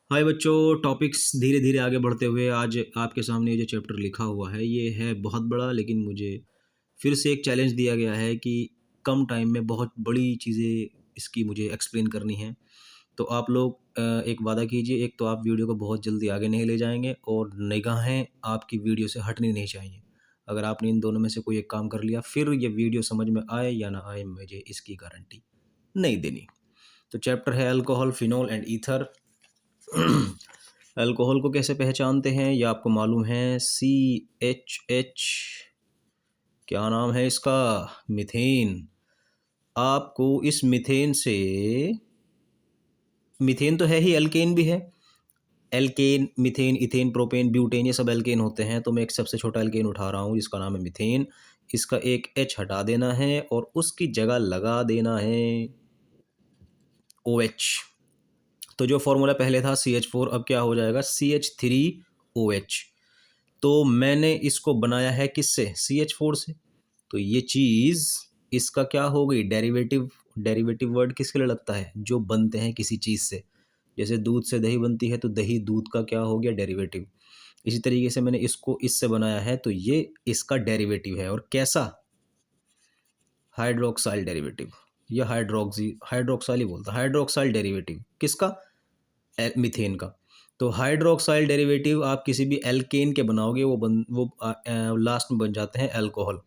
हाय बच्चों, टॉपिक्स धीरे धीरे आगे बढ़ते हुए आज आपके सामने ये जो चैप्टर लिखा हुआ है ये है बहुत बड़ा। लेकिन मुझे फिर से एक चैलेंज दिया गया है कि कम टाइम में बहुत बड़ी चीज़ें इसकी मुझे एक्सप्लेन करनी है। तो आप लोग एक वादा कीजिए, एक तो आप वीडियो को बहुत जल्दी आगे नहीं ले जाएंगे और निगाहें आपकी वीडियो से हटनी नहीं चाहिए। अगर आपने इन दोनों में से कोई एक काम कर लिया, फिर ये वीडियो समझ में आए या ना आए, मुझे इसकी गारंटी नहीं देनी। तो चैप्टर है alcohol, phenol and ether. Alcohol को कैसे पहचानते हैं ये आपको मालूम है। CHH, क्या नाम है इसका, मीथेन। आपको इस मीथेन से, मीथेन तो है ही, एल्केन भी है। Alkane, methane, ethane, propane, butane, ये सब एल्केन होते हैं। तो मैं एक सबसे छोटा एल्केन उठा रहा हूँ जिसका नाम है मीथेन। इसका एक H हटा देना है और उसकी जगह लगा देना है OH। तो जो फॉर्मूला पहले था CH4, अब क्या हो जाएगा CH3OH। तो मैंने इसको बनाया है किससे, CH4 से। तो ये चीज़ इसका क्या हो गई, डेरिवेटिव। डेरिवेटिव वर्ड किसके लिए लगता है, जो बनते हैं किसी चीज़ से। जैसे दूध से दही बनती है तो दही दूध का क्या हो गया, डेरिवेटिव। इसी तरीके से मैंने इसको इससे बनाया है तो ये इसका डेरिवेटिव है। और कैसा, हाइड्रोक्साइल डेरिवेटिव। या हाइड्रोक्साइल ही बोलता, हाइड्रोक्साइल डेरिवेटिव किसका, मीथेन का। तो हाइड्रोक्साइल डेरिवेटिव आप किसी भी एल्केन के बनाओगे वो लास्ट में बन जाते हैं अल्कोहल।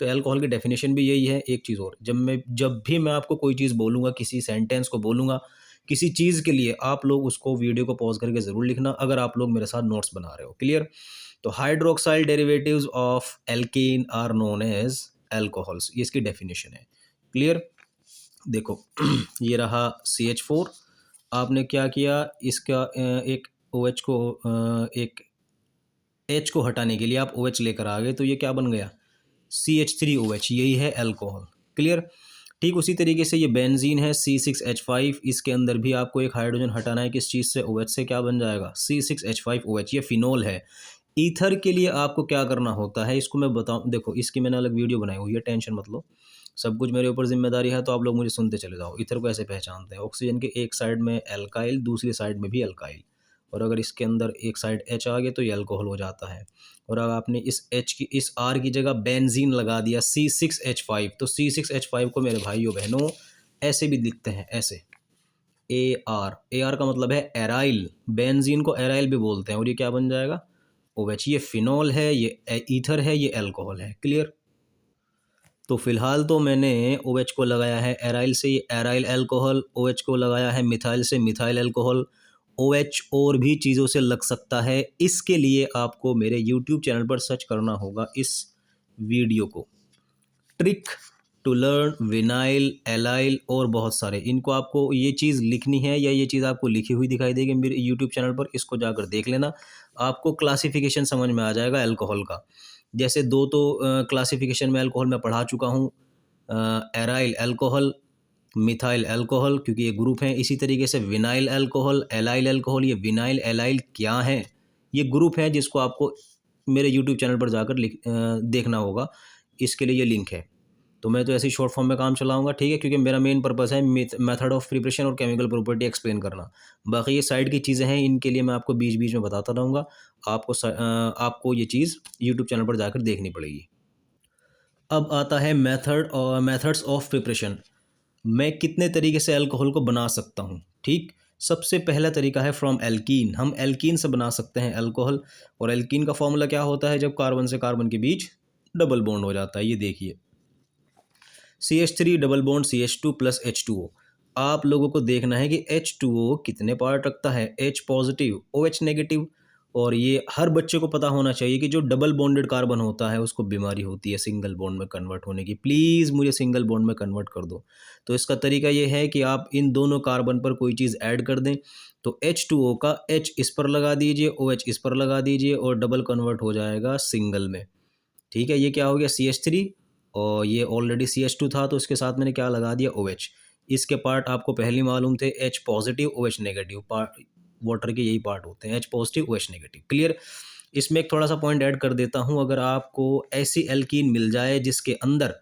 तो अल्कोहल की डेफिनेशन भी यही है। एक चीज़ और, जब भी मैं आपको कोई चीज़ बोलूँगा, किसी सेंटेंस को बोलूँगा किसी चीज़ के लिए, आप लोग उसको वीडियो को पॉज करके ज़रूर लिखना, अगर आप लोग मेरे साथ नोट्स बना रहे हो। क्लियर। तो hydroxyl derivatives of alkane are known as alcohols, ये इसकी डेफिनेशन है। क्लियर। देखो ये रहा CH4। आपने क्या किया, इसका एक OH को, एक H को हटाने के लिए आप OH लेकर आ गए, तो ये क्या बन गया, CH3OH। यही है अल्कोहल। क्लियर। ठीक उसी तरीके से ये बेंजीन है C6H5। इसके अंदर भी आपको एक हाइड्रोजन हटाना है, किस चीज़ से, OH से। क्या बन जाएगा, C6H5OH। ये फिनोल है। ईथर के लिए आपको क्या करना होता है, इसको मैं बताऊं। देखो इसकी मैंने अलग वीडियो बनाई हुई है, टेंशन मत लो, सब कुछ मेरे ऊपर जिम्मेदारी है। तो आप लोग मुझे सुनते चले जाओ। ईथर को ऐसे पहचानते हैं, ऑक्सीजन के एक साइड में एल्काइल, दूसरी साइड में भी एल्काइल। और अगर इसके अंदर एक साइड H आ गए तो ये अल्कोहल हो जाता है। और अगर आपने इस H की, इस R की जगह बेंजीन लगा दिया C6H5, तो C6H5 को मेरे भाइयों बहनों ऐसे भी लिखते हैं, ऐसे AR का मतलब है एराइल। बेंजीन को एराइल भी बोलते हैं। और ये क्या बन जाएगा, OH। ये फिनॉल है, ये ईथर है, ये अल्कोहल है। क्लियर। तो फिलहाल तो मैंने OH को लगाया है एराइल से, ये एराइल अल्कोहल। OH को लगाया है मिथाइल से, मिथाइल अल्कोहल। OH और भी चीज़ों से लग सकता है। इसके लिए आपको मेरे YouTube चैनल पर सर्च करना होगा इस वीडियो को, trick to learn vinyl, allyl और बहुत सारे। इनको आपको ये चीज़ लिखनी है या ये चीज़ आपको लिखी हुई दिखाई देगी मेरे यूट्यूब चैनल पर, इसको जाकर देख लेना। आपको क्लासिफिकेशन समझ में आ जाएगा अल्कोहल का। जैसे दो तो क्लासिफिकेशन में अल्कोहल में पढ़ा चुका हूँ, एराइल अल्कोहल, मिथाइल अल्कोहल, क्योंकि ये ग्रुप हैं। इसी तरीके से विनाइल अल्कोहल, एलाइल अल्कोहल। ये विनाइल एलाइल क्या है, ये ग्रुप है जिसको आपको मेरे यूट्यूब चैनल पर जाकर देखना होगा। इसके लिए ये लिंक है। तो मैं तो ऐसे ही शॉर्ट फॉर्म में काम चलाऊंगा, ठीक है, क्योंकि मेरा मेन पर्पस है मेथड ऑफ प्रिपरेशन और केमिकल प्रॉपर्टी एक्सप्लेन करना। बाकी ये साइड की चीज़ें हैं, इनके लिए मैं आपको बीच बीच में बताता रहूँगा। आपको ये चीज़ यूट्यूब चैनल पर जाकर देखनी पड़ेगी। अब आता है मेथड और मेथड्स ऑफ प्रिपरेशन। मैं कितने तरीके से अल्कोहल को बना सकता हूँ। ठीक, सबसे पहला तरीका है फ्रॉम एल्कीन। हम एल्कीन से बना सकते हैं अल्कोहल। और एल्कीन का फॉर्मूला क्या होता है, जब कार्बन से कार्बन के बीच डबल बॉन्ड हो जाता है। ये देखिए, CH3 double bond CH2 plus H2O। आप लोगों को देखना है कि H2O कितने पार्ट रखता है, H पॉजिटिव, OH नेगेटिव। और ये हर बच्चे को पता होना चाहिए कि जो डबल बॉन्डेड कार्बन होता है उसको बीमारी होती है सिंगल बॉन्ड में कन्वर्ट होने की। प्लीज़ मुझे सिंगल बॉन्ड में कन्वर्ट कर दो। तो इसका तरीका ये है कि आप इन दोनों कार्बन पर कोई चीज़ ऐड कर दें। तो H2O का H इस पर लगा दीजिए, OH इस पर लगा दीजिए और डबल कन्वर्ट हो जाएगा सिंगल में। ठीक है, ये क्या हो गया CH3, और ये ऑलरेडी CH2 था तो इसके साथ मैंने क्या लगा दिया, OH। इसके पार्ट आपको पहले ही मालूम थे, H positive OH negative. Part water के यही पार्ट होते हैं, H positive OH negative. Clear. इसमें एक थोड़ा सा पॉइंट ऐड कर देता हूँ, अगर आपको ऐसी एल्कीन मिल जाए जिसके अंदर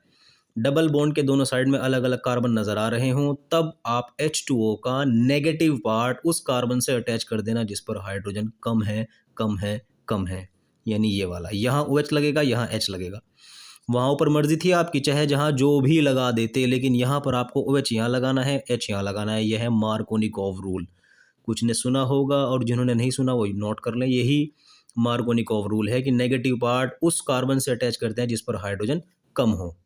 डबल बॉन्ड के दोनों साइड में अलग अलग कार्बन नज़र आ रहे हों, तब आप H2O का नेगेटिव पार्ट उस कार्बन से अटैच कर देना जिस पर हाइड्रोजन कम है, कम है, कम है, यानी ये वाला। यहाँ OH लगेगा, यहाँ H लगेगा। वहाँ ऊपर मर्जी थी आपकी, चाहे जहाँ जो भी लगा देते, लेकिन यहाँ पर आपको OH यहाँ लगाना है, H यहाँ लगाना है। यह है मार्कोनिकॉव रूल। कुछ ने सुना होगा और जिन्होंने नहीं सुना वो नोट कर लें। यही मार्कोनिकॉव रूल है कि नेगेटिव पार्ट उस कार्बन से अटैच करते हैं जिस पर हाइड्रोजन कम हो।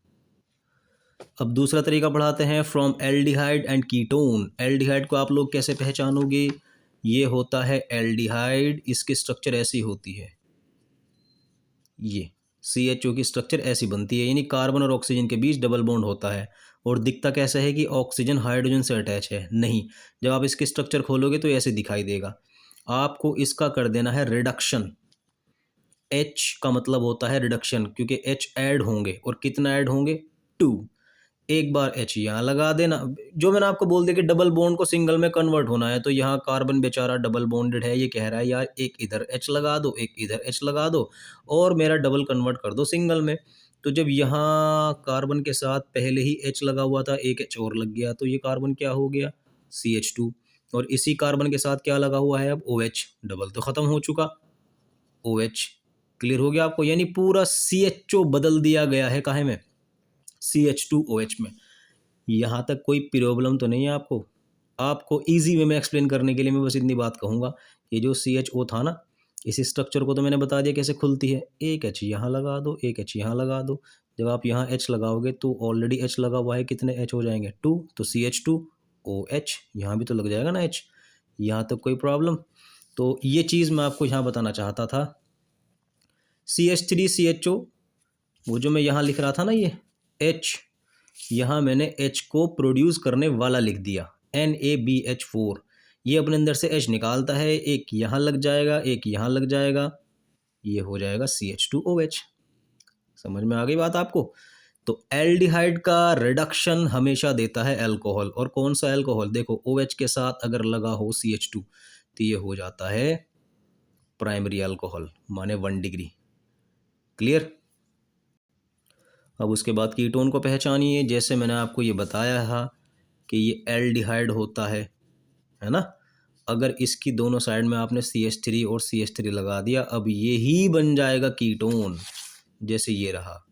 अब दूसरा तरीका पढ़ाते हैं, from aldehyde and ketone. Aldehyde को आप लोग कैसे पहचानोगे? ये होता है एल्डिहाइड, इसकी स्ट्रक्चर ऐसी होती है, ये CHO की स्ट्रक्चर ऐसी बनती है, यानी कार्बन और ऑक्सीजन के बीच डबल बॉन्ड होता है। और दिखता कैसा है कि ऑक्सीजन हाइड्रोजन से अटैच है? नहीं, जब आप इसकी स्ट्रक्चर खोलोगे तो ऐसे दिखाई देगा। आपको इसका कर देना है रिडक्शन। H का मतलब होता है रिडक्शन, क्योंकि H ऐड होंगे, और कितना ऐड होंगे? 2। एक बार H यहाँ लगा देना। जो मैंने आपको बोल दिया कि डबल बॉन्ड को सिंगल में कन्वर्ट होना है, तो यहाँ कार्बन बेचारा डबल बॉन्डेड है, ये कह रहा है यार एक इधर H लगा दो, एक इधर H लगा दो, और मेरा डबल कन्वर्ट कर दो सिंगल में। तो जब यहाँ कार्बन के साथ पहले ही H लगा हुआ था, एक H और लग गया, तो ये कार्बन क्या हो गया? CH2। और इसी कार्बन के साथ क्या लगा हुआ है अब? OH। डबल तो ख़त्म हो चुका, OH। क्लियर हो गया आपको? यानी पूरा CHO बदल दिया गया है काहे में? CH2OH में। यहाँ तक कोई प्रॉब्लम तो नहीं है आपको? आपको ईजी वे में एक्सप्लेन करने के लिए मैं बस इतनी बात कहूँगा, ये जो CHO था ना, इस स्ट्रक्चर को तो मैंने बता दिया कैसे खुलती है। एक H यहाँ लगा दो, एक H यहाँ लगा दो। जब आप यहाँ H लगाओगे तो ऑलरेडी H लगा हुआ है, कितने H हो जाएंगे? 2। तो CH2OH, यहाँ भी तो लग जाएगा ना H। यहाँ तक कोई प्रॉब्लम? तो ये चीज़ मैं आपको यहाँ बताना चाहता था। CH3CHO, वो जो मैं यहाँ लिख रहा था ना, ये H, यहाँ मैंने H को प्रोड्यूस करने वाला लिख दिया, NaBH4। ये अपने अंदर से H निकालता है, एक यहाँ लग जाएगा, एक यहाँ लग जाएगा, ये हो जाएगा CH2OH। समझ में आ गई बात आपको? तो एल्डिहाइड का रिडक्शन हमेशा देता है अल्कोहल। और कौन सा अल्कोहल? देखो, OH के साथ अगर लगा हो CH2 तो ये हो जाता है प्राइमरी अल्कोहल, माने 1 डिग्री। क्लियर? अब उसके बाद कीटोन को पहचानिए। जैसे मैंने आपको ये बताया था कि ये एल्डिहाइड होता है ना? अगर इसकी दोनों साइड में आपने CH3 और CH3 लगा दिया, अब ये ही बन जाएगा कीटोन। जैसे ये रहा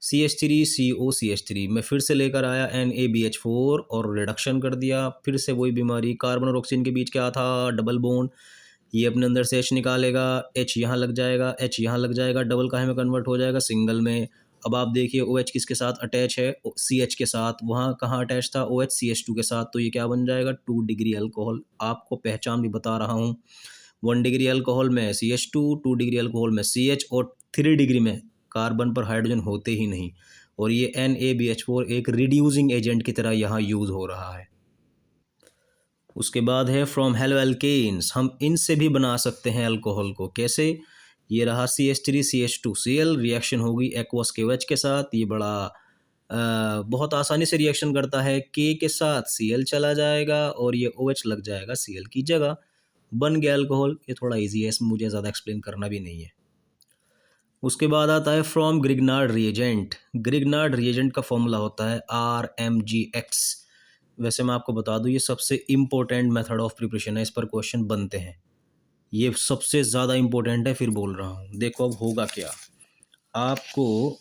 CH3COCH3, मैं फिर से लेकर आया NaBH4 और रिडक्शन कर दिया। फिर से वही बीमारी, कार्बन और ऑक्सीजन के बीच क्या था? Double bond. ये अपने अंदर से H निकालेगा, H यहाँ लग जाएगा, H यहाँ लग जाएगा, डबल काहे में कन्वर्ट हो जाएगा? सिंगल में। अब आप देखिए OH किसके साथ अटैच है? CH के साथ। वहाँ कहाँ अटैच था? OH CH2 के साथ। तो ये क्या बन जाएगा? 2 डिग्री अल्कोहल। आपको पहचान भी बता रहा हूँ। 1 डिग्री अल्कोहल में CH2, 2 डिग्री अल्कोहल में CH, और 3 डिग्री में कार्बन पर हाइड्रोजन होते ही नहीं। और ये NaBH4 एक रिड्यूसिंग एजेंट की तरह यहाँ यूज़ हो रहा है। उसके बाद है फ्रॉम हेलोएल्केन्स। हम इनसे भी बना सकते हैं अल्कोहल को। कैसे? ये रहा CH3CH2Cl, रिएक्शन होगी एक्वस के OH के साथ। ये बड़ा बहुत आसानी से रिएक्शन करता है। K के साथ Cl चला जाएगा और ये OH लग जाएगा Cl की जगह, बन गया अल्कोहल। ये थोड़ा इजी है, इसमें मुझे ज़्यादा एक्सप्लेन करना भी नहीं है। उसके बाद आता है from Grignard reagent. Grignard reagent का फॉर्मूला होता है RMgX। वैसे मैं आपको बता दूं, ये सबसे इम्पोर्टेंट मेथड ऑफ प्रिपरेशन है, इस पर क्वेश्चन बनते हैं। ये सबसे ज़्यादा इम्पोर्टेंट है, फिर बोल रहा हूँ। देखो अब होगा क्या, आपको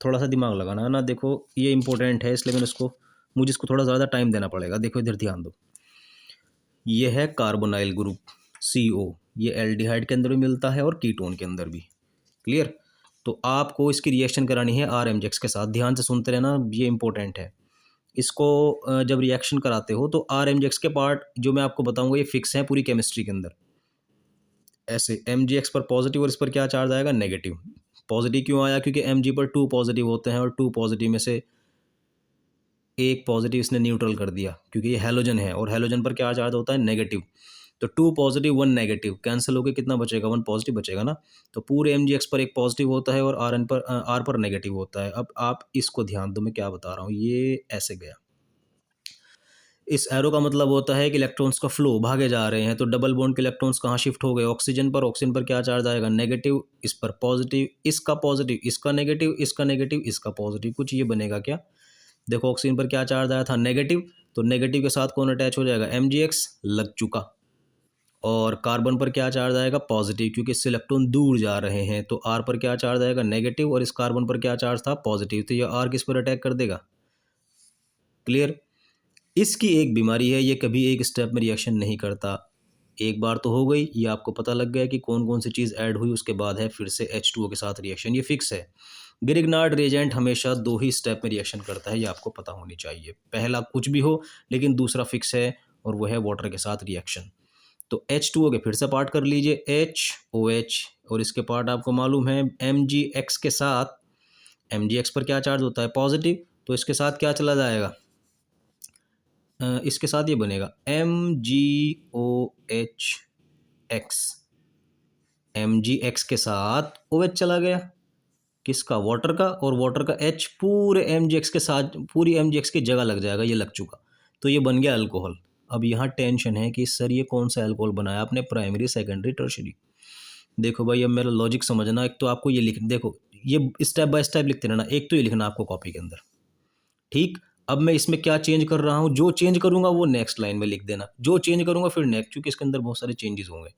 थोड़ा सा दिमाग लगाना है ना। देखो ये इम्पोर्टेंट है, इसलिए मुझे इसको थोड़ा ज़्यादा टाइम देना पड़ेगा। देखो इधर ध्यान दो, ये है कार्बोनाइल ग्रुप CO। ये एल्डिहाइड के अंदर भी मिलता है और कीटोन के अंदर भी। क्लियर? तो आपको इसकी रिएक्शन करानी है RMgX के साथ। ध्यान से सुनते रहना, ये इंपॉर्टेंट है। इसको जब रिएक्शन कराते हो तो RMgX के पार्ट जो मैं आपको बताऊंगा ये फिक्स है पूरी केमिस्ट्री के अंदर। ऐसे MgX पर पॉजिटिव और इस पर क्या चार्ज आएगा? नेगेटिव। पॉजिटिव क्यों आया? क्योंकि Mg पर 2 पॉजिटिव होते हैं और 2 पॉजिटिव में से एक पॉजिटिव इसने न्यूट्रल कर दिया, क्योंकि ये हेलोजन है और हेलोजन पर क्या चार्ज होता है? नेगेटिव। तो 2 पॉजिटिव 1 नेगेटिव कैंसिल होकर कितना बचेगा? 1 पॉजिटिव बचेगा ना। तो पूरे MgX पर एक पॉजिटिव होता है और R पर नेगेटिव होता है। अब आप इसको ध्यान दो, मैं क्या बता रहा हूँ। ये ऐसे गया, इस एरो का मतलब होता है कि इलेक्ट्रॉन्स का फ्लो भागे जा रहे हैं। तो डबल बॉन्ड के इलेक्ट्रॉन्स कहाँ शिफ्ट हो गए? ऑक्सीजन पर। ऑक्सीजन पर क्या चार्ज आएगा? नेगेटिव। इस पर पॉजिटिव, इसका पॉजिटिव, इसका नेगेटिव, इसका नेगेटिव, इसका पॉजिटिव। कुछ ये बनेगा क्या? देखो ऑक्सीजन पर क्या चार्ज आया था? नेगेटिव। तो नेगेटिव के साथ कौन अटैच हो जाएगा? Mgx लग चुका। और कार्बन पर क्या चार्ज आएगा? पॉजिटिव, क्योंकि इससे इलेक्ट्रॉन दूर जा रहे हैं। तो R पर क्या चार्ज आएगा? नेगेटिव। और इस कार्बन पर क्या चार्ज था? पॉजिटिव। तो ये R किस पर अटैक कर देगा? क्लियर? इसकी एक बीमारी है, ये कभी एक स्टेप में रिएक्शन नहीं करता। एक बार तो हो गई, ये आपको पता लग गया कि कौन कौन सी चीज़ ऐड हुई। उसके बाद है फिर से H2O के साथ रिएक्शन, ये फिक्स है। ग्रिग्नार्ड रिएजेंट हमेशा 2 ही स्टेप में रिएक्शन करता है, ये आपको पता होनी चाहिए। पहला कुछ भी हो, लेकिन दूसरा फिक्स है, और वो है वाटर के साथ रिएक्शन। तो H2O के फिर से पार्ट कर लीजिए, HOH, और इसके पार्ट आपको मालूम है Mgx के साथ। Mgx पर क्या चार्ज होता है? पॉजिटिव। तो इसके साथ क्या चला जाएगा? इसके साथ ये बनेगा MgOH। Mgx के साथ OH चला गया, किसका? वाटर का। और वाटर का H पूरे Mgx के साथ, पूरी Mgx की जगह लग जाएगा, ये लग चुका। तो ये बन गया अल्कोहल। अब यहाँ टेंशन है कि सर ये कौन सा अल्कोहल बनाया आपने? Primary, secondary, tertiary. देखो भाई, अब मेरा लॉजिक समझना। एक तो आपको ये लिख, देखो ये स्टेप बाय स्टेप लिखते रहना। एक तो ये लिखना आपको कॉपी के अंदर, ठीक। अब मैं इसमें क्या चेंज कर रहा हूँ? जो चेंज करूंगा वो नेक्स्ट लाइन में लिख देना, जो चेंज करूंगा फिर नेक्स्ट, क्योंकि इसके अंदर बहुत सारे चेंजेस होंगे।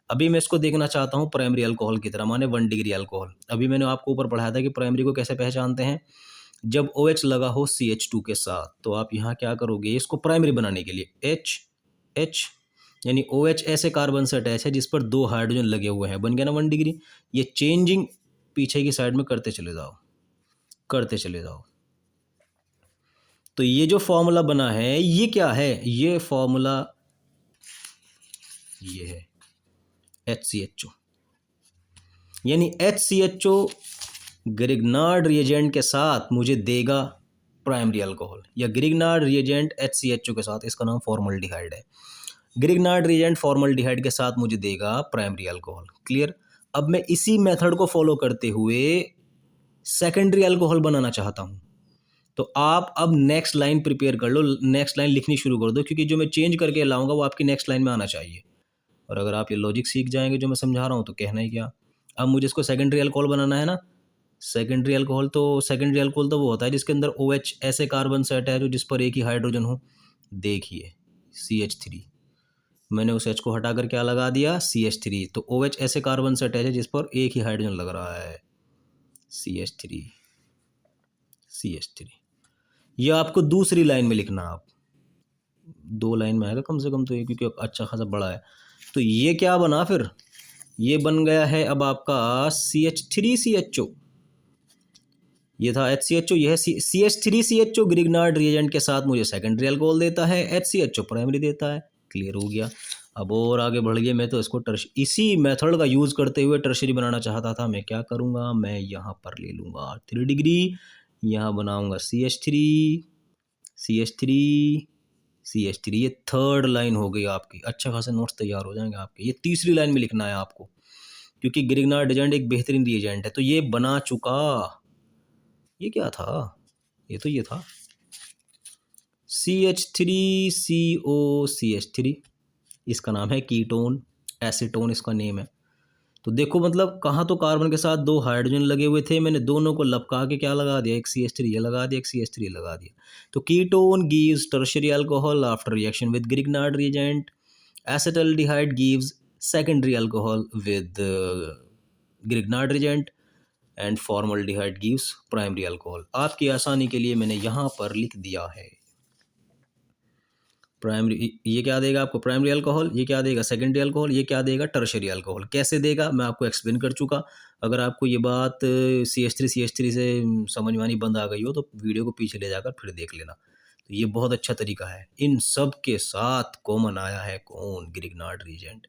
अभी मैं इसको देखना चाहता हूँ प्राइमरी अल्कोहल की तरह, माने 1 डिग्री अल्कोहल। अभी मैंने आपको ऊपर पढ़ाया था कि प्राइमरी को कैसे पहचानते हैं? जब OH लगा हो CH2 के साथ, तो आप यहाँ क्या करोगे? इसको प्राइमरी बनाने के लिए H यानी OH ऐसे कार्बन से अटैच है जिस पर 2 हाइड्रोजन लगे हुए हैं, बन गया ना 1 डिग्री। ये चेंजिंग पीछे की साइड में करते चले जाओ, करते चले जाओ। तो ये जो फॉर्मूला बना है ये क्या है? ये फॉर्मूला ये है HCHO, यानी HCHO ग्रिग्नार्ड रिएजेंट के साथ मुझे देगा प्राइमरी अल्कोहल, या ग्रिग्नार्ड रिएजेंट HCHO के साथ, इसका नाम फॉर्मल्डिहाइड है। ग्रिग्नार्ड रिएजेंट फॉर्मल्डिहाइड के साथ मुझे देगा प्राइमरी अल्कोहल। क्लियर? अब मैं इसी मेथड को फॉलो करते हुए सेकेंडरी अल्कोहल बनाना चाहता हूँ। तो आप अब नेक्स्ट लाइन प्रिपेयर कर लो, नेक्स्ट लाइन लिखनी शुरू कर दो, क्योंकि जो मैं चेंज करके लाऊंगा वो आपकी नेक्स्ट लाइन में आना चाहिए। और अगर आप ये लॉजिक सीख जाएंगे जो मैं समझा रहा हूँ, तो कहना ही क्या। अब मुझे इसको सेकेंडरी अल्कोहल बनाना है ना। सेकेंडरी अल्कोहल तो वो होता है जिसके अंदर OH ऐसे कार्बन से अटैच हो जिस पर एक ही हाइड्रोजन हो। देखिए CH3, मैंने उस H को हटाकर क्या लगा दिया? CH3। तो OH ऐसे कार्बन से अटैच है जिस पर एक ही हाइड्रोजन लग रहा है, CH3। ये आपको दूसरी लाइन में लिखना। आप 2 लाइन में आएगा कम से कम, तो ये क्योंकि अच्छा खासा बड़ा है। तो ये क्या बना फिर? ये बन गया है अब आपका CH3CHO। ये था HCHO, ये है CH3CHO। ग्रिग्नार्ड रिएजेंट के साथ मुझे सेकेंडरी अल्कोहल देता है, HCHO प्राइमरी देता है। क्लियर हो गया? अब और आगे बढ़ गए, मैं तो इसको इसी मेथड का यूज़ करते हुए टर्शरी बनाना चाहता था। मैं क्या करूँगा? मैं यहाँ पर ले लूँगा 3 डिग्री, यहाँ बनाऊँगा CH3। ये थर्ड लाइन हो गई आपकी। अच्छा खासे नोट्स तैयार हो जाएंगे आपके। ये तीसरी लाइन में लिखना है आपको, क्योंकि ग्रिग्नार्ड रिएजेंट एक बेहतरीन रिएजेंट है। तो ये बना चुका। ये क्या था? ये था CH3COCH3। इसका नाम है कीटोन, एसीटोन इसका नेम है। तो देखो मतलब कहाँ तो कार्बन के साथ 2 हाइड्रोजन लगे हुए थे, मैंने दोनों को लपका के क्या लगा दिया? एक CH3 ये लगा दिया, एक CH3 लगा दिया। तो ketone gives tertiary alcohol after reaction with Grignard reagent. Acetaldehyde gives secondary alcohol with Grignard reagent, and formaldehyde gives primary alcohol. आपकी आसानी के लिए मैंने यहाँ पर लिख दिया है प्राइमरी। ये क्या देगा आपको? Primary alcohol. ये क्या देगा? Secondary alcohol. ये क्या देगा? Tertiary alcohol. कैसे देगा मैं आपको एक्सप्लेन कर चुका। अगर आपको ये बात CH3 से समझ में आनी बंद आ गई हो तो वीडियो को पीछे ले जाकर फिर देख लेना। तो ये बहुत अच्छा तरीका है। इन सब के साथ कॉमन आया है कौन? Grignard reagent.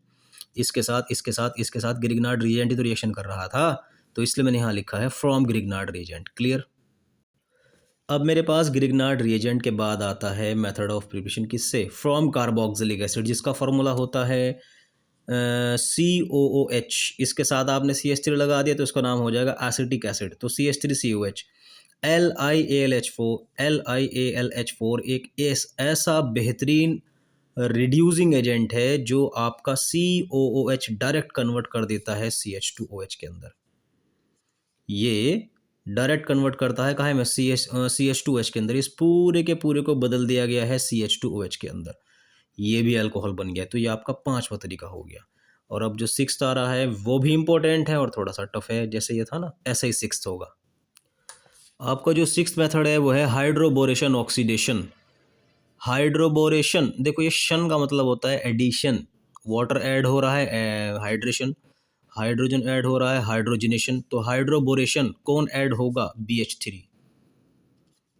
इसके साथ ग्रिग्नार्ड रिएजेंट ही तो रिएक्शन कर रहा था, तो इसलिए मैंने यहाँ लिखा है फ्रॉम ग्रिग्नार्ड रिएजेंट। क्लियर? अब मेरे पास ग्रिग्नार्ड रिएजेंट के बाद आता है मेथड ऑफ प्रिपरेशन, किससे? फ्रॉम कार्बोक्सिलिक एसिड, जिसका फॉर्मूला होता है COOH। इसके साथ आपने CH3 लगा दिया तो इसका नाम हो जाएगा एसिटिक एसिड। तो CH3COH। LiAlH4 एक ऐसा बेहतरीन रिड्यूसिंग एजेंट है जो आपका COOH डायरेक्ट कन्वर्ट कर देता है CH2OH के अंदर। ये डायरेक्ट कन्वर्ट करता है कहाँ है, मैं CH2OH के अंदर। इस पूरे के पूरे को बदल दिया गया है CH2OH के अंदर। ये भी अल्कोहल बन गया। तो ये आपका पांचवा तरीका हो गया। और अब जो सिक्स्थ आ रहा है वो भी इंपॉर्टेंट है और थोड़ा सा टफ है, जैसे ये था ना ऐसा ही सिक्स्थ होगा। आपका जो सिक्स्थ मेथड है वो है हाइड्रोबोरेशन ऑक्सीडेशन। हाइड्रोबोरेशन, देखो ये शन का मतलब होता है एडिशन। वाटर ऐड हो रहा है, हाइड्रेशन, हाइड्रोजन ऐड हो रहा है, हाइड्रोजनेशन। तो हाइड्रोबोरेशन कौन ऐड होगा, BH3।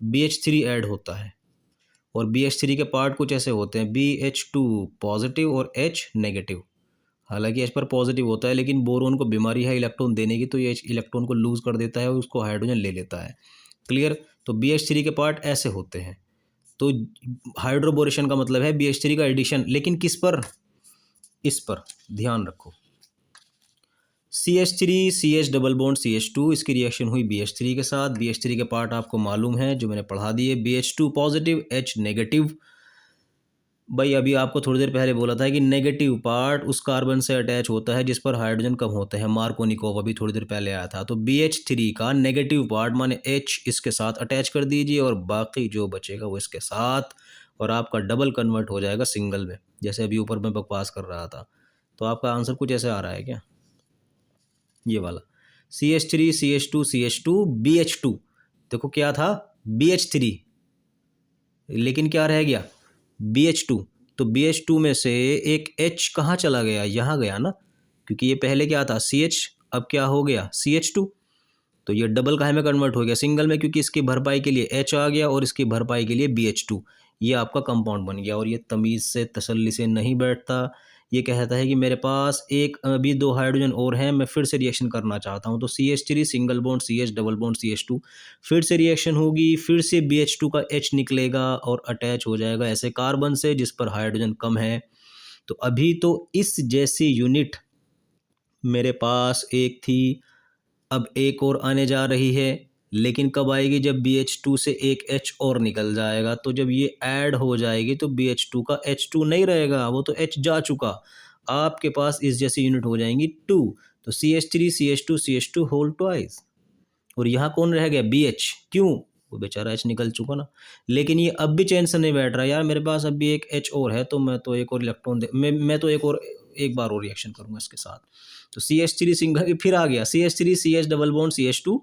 BH3 ऐड होता है। और BH3 के पार्ट कुछ ऐसे होते हैं, BH2 पॉजिटिव और H नेगेटिव। हालांकि H पर पॉजिटिव होता है, लेकिन बोरोन को बीमारी है इलेक्ट्रॉन देने की, तो ये इलेक्ट्रॉन को लूज कर देता है और उसको हाइड्रोजन ले लेता है। क्लियर। तो BH3 के पार्ट ऐसे होते हैं। तो हाइड्रोबोरेशन का मतलब है BH3 का एडिशन, लेकिन किस पर, इस पर ध्यान रखो। CH3 CH double bond CH2, इसकी रिएक्शन हुई BH3 के साथ। BH3 के पार्ट आपको मालूम है जो मैंने पढ़ा दिए, BH2 पॉजिटिव H नेगेटिव। भाई अभी आपको थोड़ी देर पहले बोला था कि नेगेटिव पार्ट उस कार्बन से अटैच होता है जिस पर हाइड्रोजन कम होते हैं, मार्कोनिकोव अभी थोड़ी देर पहले आया था। तो BH3 का नेगेटिव पार्ट माने H इसके साथ अटैच कर दीजिए और बाकी जो बचेगा वो इसके साथ, और आपका डबल कन्वर्ट हो जाएगा सिंगल में, जैसे अभी ऊपर मैं बकवास कर रहा था। तो आपका आंसर कुछ ऐसे आ रहा है क्या, ये वाला CH3 CH2 BH2। देखो क्या था BH3, लेकिन क्या रह गया BH2। तो BH2 में से एक H कहाँ चला गया, यहाँ गया ना, क्योंकि ये पहले क्या था CH, अब क्या हो गया CH2। तो ये डबल काहे में कन्वर्ट हो गया सिंगल में, क्योंकि इसकी भरपाई के लिए H आ गया और इसकी भरपाई के लिए BH2। ये आपका कंपाउंड बन गया। और ये तमीज़ से तसल्ली से नहीं बैठता, ये कहता है कि मेरे पास एक अभी दो हाइड्रोजन और हैं, मैं फिर से रिएक्शन करना चाहता हूँ। तो CH3 single bond CH double bond CH2, फिर से रिएक्शन होगी, फिर से BH2 का H निकलेगा और अटैच हो जाएगा ऐसे कार्बन से जिस पर हाइड्रोजन कम है। तो अभी तो इस जैसी यूनिट मेरे पास एक थी, अब एक और आने जा रही है, लेकिन कब आएगी, जब BH2 से एक H और निकल जाएगा। तो जब ये ऐड हो जाएगी तो BH2 का H2 नहीं रहेगा, वो तो H जा चुका। आपके पास इस जैसी यूनिट हो जाएंगी 2। तो CH3 CH2 होल ट्वाइस। और यहाँ कौन रह गया BH, क्यों, वो बेचारा H निकल चुका ना। लेकिन ये अब भी चैन से नहीं बैठ रहा, यार मेरे पास अब भी एक H और है, तो मैं तो एक और इलेक्ट्रॉन मैं तो एक बार और रिएक्शन करूँगा इसके साथ। तो CH3 सिंगल फिर आ गया, CH3 CH double bond CH2।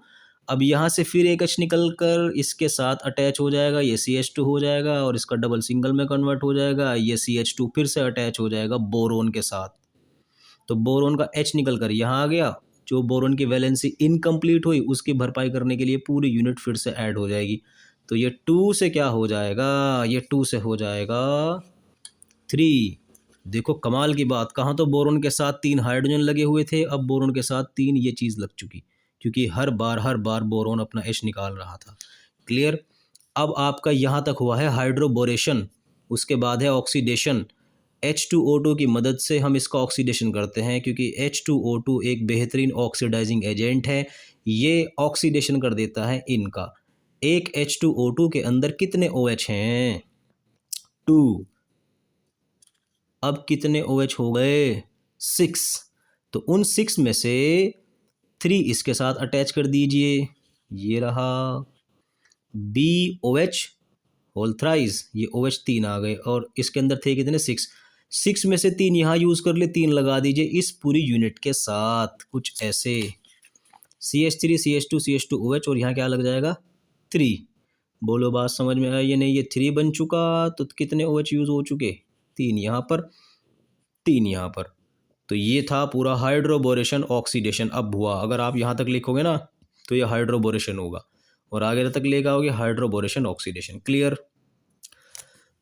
अब यहाँ से फिर एक H निकल कर इसके साथ अटैच हो जाएगा, ये CH2 हो जाएगा और इसका डबल सिंगल में कन्वर्ट हो जाएगा। ये CH2 फिर से अटैच हो जाएगा बोरोन के साथ। तो बोरोन का H निकल कर यहाँ आ गया, जो बोरोन की वैलेंसी इनकम्प्लीट हुई उसकी भरपाई करने के लिए पूरी यूनिट फिर से ऐड हो जाएगी। तो ये 2 से क्या हो जाएगा, ये 2 से हो जाएगा 3। देखो कमाल की बात, कहाँ तो बोरोन के साथ 3 हाइड्रोजन लगे हुए थे, अब बोरोन के साथ 3 ये चीज़ लग चुकी, क्योंकि हर बार बोरोन अपना H निकाल रहा था। क्लियर। अब आपका यहाँ तक हुआ है हाइड्रोबोरेशन, उसके बाद है ऑक्सीडेशन। H2O2 की मदद से हम इसका ऑक्सीडेशन करते हैं, क्योंकि H2O2 एक बेहतरीन ऑक्सीडाइजिंग एजेंट है। ये ऑक्सीडेशन कर देता है इनका। एक H2O2 के अंदर कितने OH हैं, 2। अब कितने OH हो गए, 6। तो उन 6 में से 3 इसके साथ अटैच कर दीजिए, ये रहा BOH होल थ्राइस, ये OH 3 आ गए। और इसके अंदर थे कितने, 6 में से 3 यहाँ यूज़ कर ले, 3 लगा दीजिए इस पूरी यूनिट के साथ, कुछ ऐसे CH3 CH2 OH, और यहाँ क्या लग जाएगा 3। बोलो बात समझ में आई या नहीं, ये 3 बन चुका। तो कितने OH यूज़ हो चुके, 3 यहाँ पर, 3 यहाँ पर। तो ये था पूरा हाइड्रोबोरेशन ऑक्सीडेशन। अब हुआ, अगर आप यहाँ तक लिखोगे ना तो ये हाइड्रोबोरेशन होगा, और आगे तक ले आओगे hydroboration oxidation. Clear.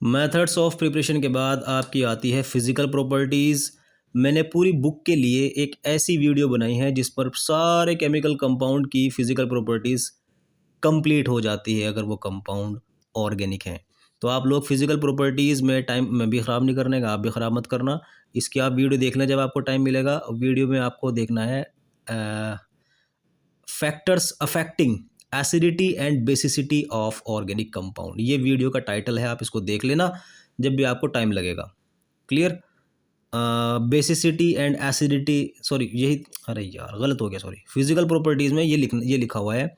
Methods of preparation के बाद आपकी आती है फिज़िकल प्रॉपर्टीज़। मैंने पूरी बुक के लिए एक ऐसी वीडियो बनाई है जिस पर सारे केमिकल कंपाउंड की फ़िज़िकल प्रॉपर्टीज़ कंप्लीट हो जाती है अगर वो कंपाउंड ऑर्गेनिक हैं। तो आप लोग फिज़िकल प्रॉपर्टीज़ में टाइम मैं भी ख़राब नहीं करने का, आप भी ख़राब मत करना। इसकी आप वीडियो देख लें जब आपको टाइम मिलेगा। वीडियो में आपको देखना है factors affecting acidity and basicity of organic compound, ये वीडियो का टाइटल है, आप इसको देख लेना जब भी आपको टाइम लगेगा। Clear. Basicity and acidity, sorry यही, अरे यार गलत हो गया, सॉरी, फिजिकल प्रॉपर्टीज़ में ये लिखा हुआ है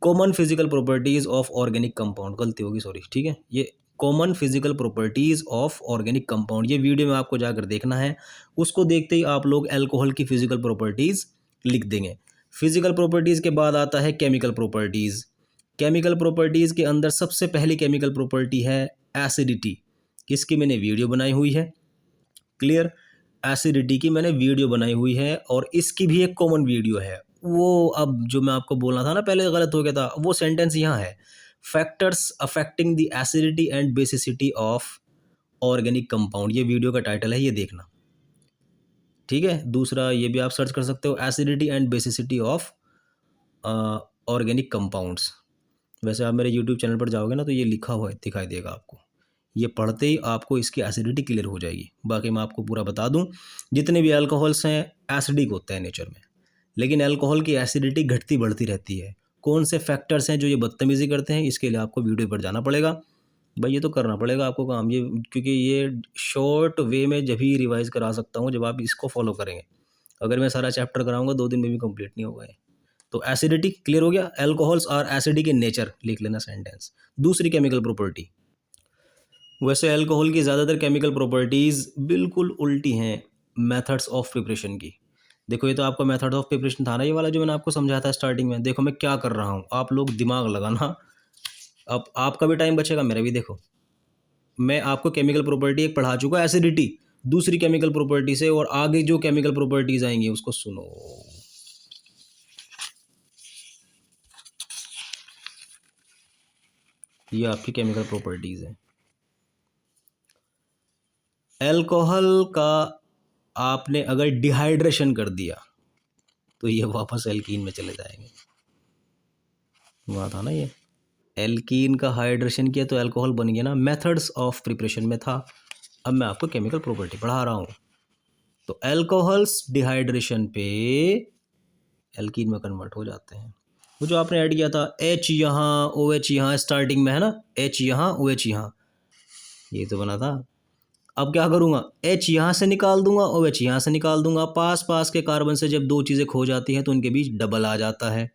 common physical properties of organic compound, गलती होगी, सॉरी, ठीक है, ये common physical properties of organic compound, ये वीडियो में आपको जाकर देखना है। उसको देखते ही आप लोग अल्कोहल की फिजिकल प्रॉपर्टीज़ लिख देंगे। फिजिकल प्रॉपर्टीज़ के बाद आता है केमिकल प्रॉपर्टीज़। केमिकल प्रॉपर्टीज़ के अंदर सबसे पहली केमिकल प्रॉपर्टी है एसिडिटी, इसकी मैंने वीडियो बनाई हुई है। क्लियर। एसिडिटी की मैंने वीडियो बनाई हुई है और इसकी भी एक कॉमन वीडियो है। वो अब जो मैं आपको बोलना था ना, पहले गलत हो गया था, वो सेंटेंस यहाँ है, factors affecting the acidity and basicity of organic compound, ये वीडियो का टाइटल है, ये देखना। ठीक है। दूसरा ये भी आप सर्च कर सकते हो, acidity and basicity of organic compounds. वैसे आप मेरे यूट्यूब चैनल पर जाओगे ना तो ये लिखा हुआ है, दिखाई देगा आपको, ये पढ़ते ही आपको इसकी एसिडिटी क्लियर हो जाएगी। बाकी मैं आपको पूरा बता दूं, जितने भी अल्कोहल्स हैं एसिडिक होते हैं नेचर में, लेकिन अल्कोहल की एसिडिटी घटती बढ़ती रहती है। कौन से फैक्टर्स हैं जो ये बदतमीज़ी करते हैं, इसके लिए आपको वीडियो पर जाना पड़ेगा भाई, ये तो करना पड़ेगा आपको काम, ये क्योंकि ये शॉर्ट वे में जब ही रिवाइज करा सकता हूँ जब आप इसको फॉलो करेंगे। अगर मैं सारा चैप्टर कराऊंगा 2 दिन में भी कंप्लीट नहीं होगा ये। तो एसिडिटी क्लियर हो गया, अल्कोहल्स और एसिडिक इन नेचर लिख लेना सेंटेंस। दूसरी केमिकल प्रॉपर्टी, वैसे अल्कोहल की ज़्यादातर केमिकल प्रॉपर्टीज़ बिल्कुल उल्टी हैं मेथड्स ऑफ प्रिपरेशन की। देखो ये तो आपका मेथड ऑफ प्रिपरेशन था ना, ये वाला जो मैंने आपको समझाया था स्टार्टिंग में। देखो मैं क्या कर रहा हूँ, आप लोग दिमाग लगाना, अब आपका भी टाइम बचेगा, मेरा भी। देखो मैं आपको केमिकल प्रॉपर्टी एक पढ़ा चुका, एसिडिटी, दूसरी केमिकल प्रॉपर्टी से, और आगे जो केमिकल प्रॉपर्टीज आएंगी उसको सुनो। ये आपकी केमिकल प्रॉपर्टीज है। अल्कोहल का आपने अगर डिहाइड्रेशन कर दिया तो ये वापस एल्कीन में चले जाएंगे। वहाँ था ना ये, एल्कीन का हाइड्रेशन किया तो अल्कोहल बन गया ना, मेथड्स ऑफ प्रिपरेशन में था। अब मैं आपको केमिकल प्रॉपर्टी पढ़ा रहा हूँ। तो अल्कोहल्स डिहाइड्रेशन पे एल्कीन में कन्वर्ट हो जाते हैं। वो जो आपने ऐड किया था, एच यहाँ ओ एच यहाँ स्टार्टिंग में है ना, एच यहाँ ओ एच यहाँ, ये तो बना था। अब क्या करूँगा, एच यहाँ से निकाल दूंगा, ओ एच यहाँ से निकाल दूंगा। पास पास के कार्बन से जब दो चीज़ें खो जाती हैं तो उनके बीच डबल आ जाता है,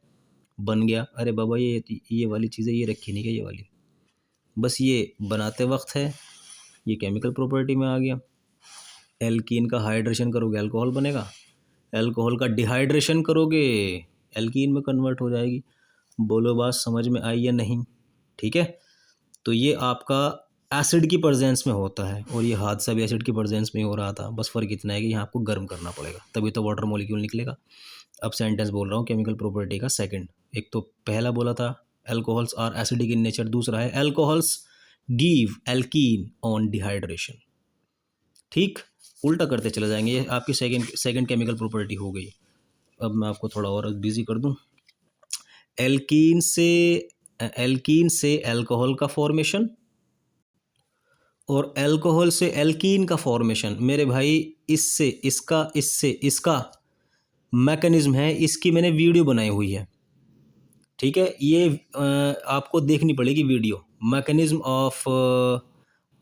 बन गया। अरे बाबा ये वाली चीज़ें ये रखी नहीं गई, ये वाली बस ये बनाते वक्त है, ये केमिकल प्रॉपर्टी में आ गया। एल्कीन का हाइड्रेशन करोगे अल्कोहल बनेगा, अल्कोहल का डिहाइड्रेशन करोगे एल्कीन में कन्वर्ट हो जाएगी। बोलो बात समझ में आई या नहीं? ठीक है। तो ये आपका एसिड की प्रेजेंस में होता है, और ये हादसा भी एसिड की प्रेजेंस में हो रहा था। बस फ़र्क इतना है कि यहाँ आपको गर्म करना पड़ेगा, तभी तो वाटर मॉलिक्यूल निकलेगा। अब सेंटेंस बोल रहा हूँ केमिकल प्रॉपर्टी का सेकंड। एक तो पहला बोला था alcohols are acidic in nature, दूसरा है alcohols give alkene on dehydration. ठीक, उल्टा करते चले जाएंगे। ये आपकी सेकंड केमिकल प्रॉपर्टी हो गई। अब मैं आपको थोड़ा और बिजी कर दूं। एल्कीन से अल्कोहल का फॉर्मेशन और अल्कोहल से एल्कीन का फॉर्मेशन, मेरे भाई इससे इसका मैकेनिज्म है, इसकी मैंने वीडियो बनाई हुई है। ठीक है, ये आपको देखनी पड़ेगी वीडियो। मैकेनिज्म ऑफ,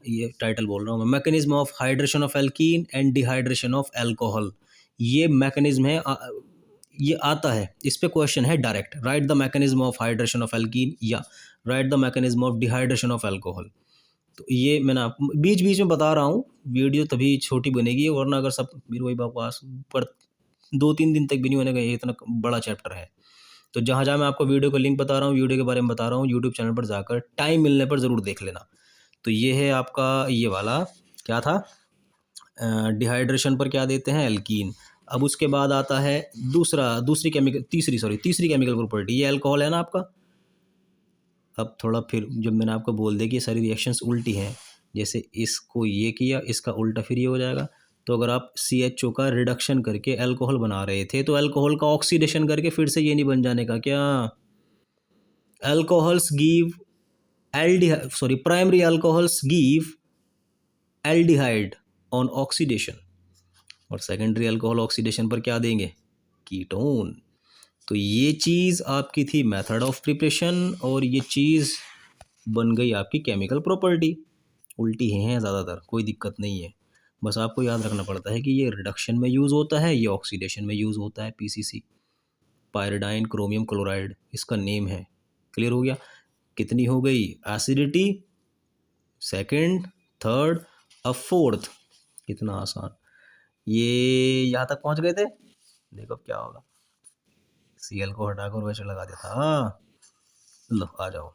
ये टाइटल बोल रहा हूँ मैं, mechanism of hydration of alkene and dehydration of alcohol. ये मैकेनिज्म है, ये आता है, इस पे क्वेश्चन है direct, write the mechanism of hydration of alkene या write the mechanism of dehydration of alcohol. तो ये मैंने आप बीच बीच में बता रहा हूँ, वीडियो तभी छोटी बनेगी, वरना अगर सब मेरे वही बकवास पर 2-3 दिन तक भी नहीं होने का, ये इतना बड़ा चैप्टर है। तो जहाँ जहाँ मैं आपको वीडियो का लिंक बता रहा हूँ, वीडियो के बारे में बता रहा हूँ, यूट्यूब चैनल पर जाकर टाइम मिलने पर ज़रूर देख लेना। तो ये है आपका ये वाला, क्या था, डिहाइड्रेशन पर क्या देते हैं, एल्कीन। अब उसके बाद आता है तीसरी केमिकल प्रॉपर्टी, ये अल्कोहल है ना आपका। अब थोड़ा फिर जब मैंने आपको बोल दिया कि ये सारी रिएक्शंस उल्टी हैं, जैसे इसको ये किया, इसका उल्टा फिर ये हो जाएगा। तो अगर आप CHO का रिडक्शन करके अल्कोहल बना रहे थे, तो अल्कोहल का ऑक्सीडेशन करके फिर से ये नहीं बन जाने का क्या? Alcohols give primary alcohols give aldehyde on oxidation, और सेकेंडरी अल्कोहल ऑक्सीडेशन पर क्या देंगे, कीटोन। तो ये चीज़ आपकी थी मेथड ऑफ प्रिपरेशन और ये चीज़ बन गई आपकी केमिकल प्रॉपर्टी। उल्टी हैं ज़्यादातर, कोई दिक्कत नहीं है। बस आपको याद रखना पड़ता है कि ये रिडक्शन में यूज़ होता है, ये ऑक्सीडेशन में यूज़ होता है। पीसीसी, पायरिडाइन क्रोमियम क्लोराइड इसका नेम है। क्लियर हो गया? कितनी हो गई? एसिडिटी सेकंड, थर्ड, अब फोर्थ। कितना आसान, ये यहाँ तक पहुँच गए थे। देखो अब क्या होगा, Cl को हटाकर OH लगा देता। हाँ, लो आ जाओ।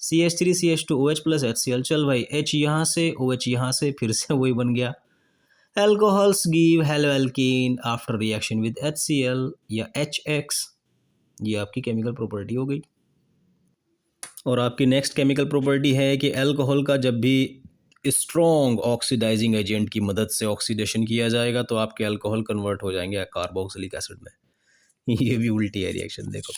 CH3 CH2 OH plus HCl। चल भाई, H यहाँ से, OH यहाँ से, फिर से वही बन गया। Alcohols give hello alkene after reaction with HCl या HX। ये आपकी केमिकल प्रॉपर्टी हो गई। और आपकी नेक्स्ट केमिकल प्रॉपर्टी है कि अल्कोहल का जब भी स्ट्रॉन्ग ऑक्सीडाइजिंग एजेंट की मदद से ऑक्सीडेशन किया जाएगा तो आपके अल्कोहल कन्वर्ट हो जाएंगे कार्बोक्सिलिक एसिड में। ये भी उल्टी है रिएक्शन। देखो,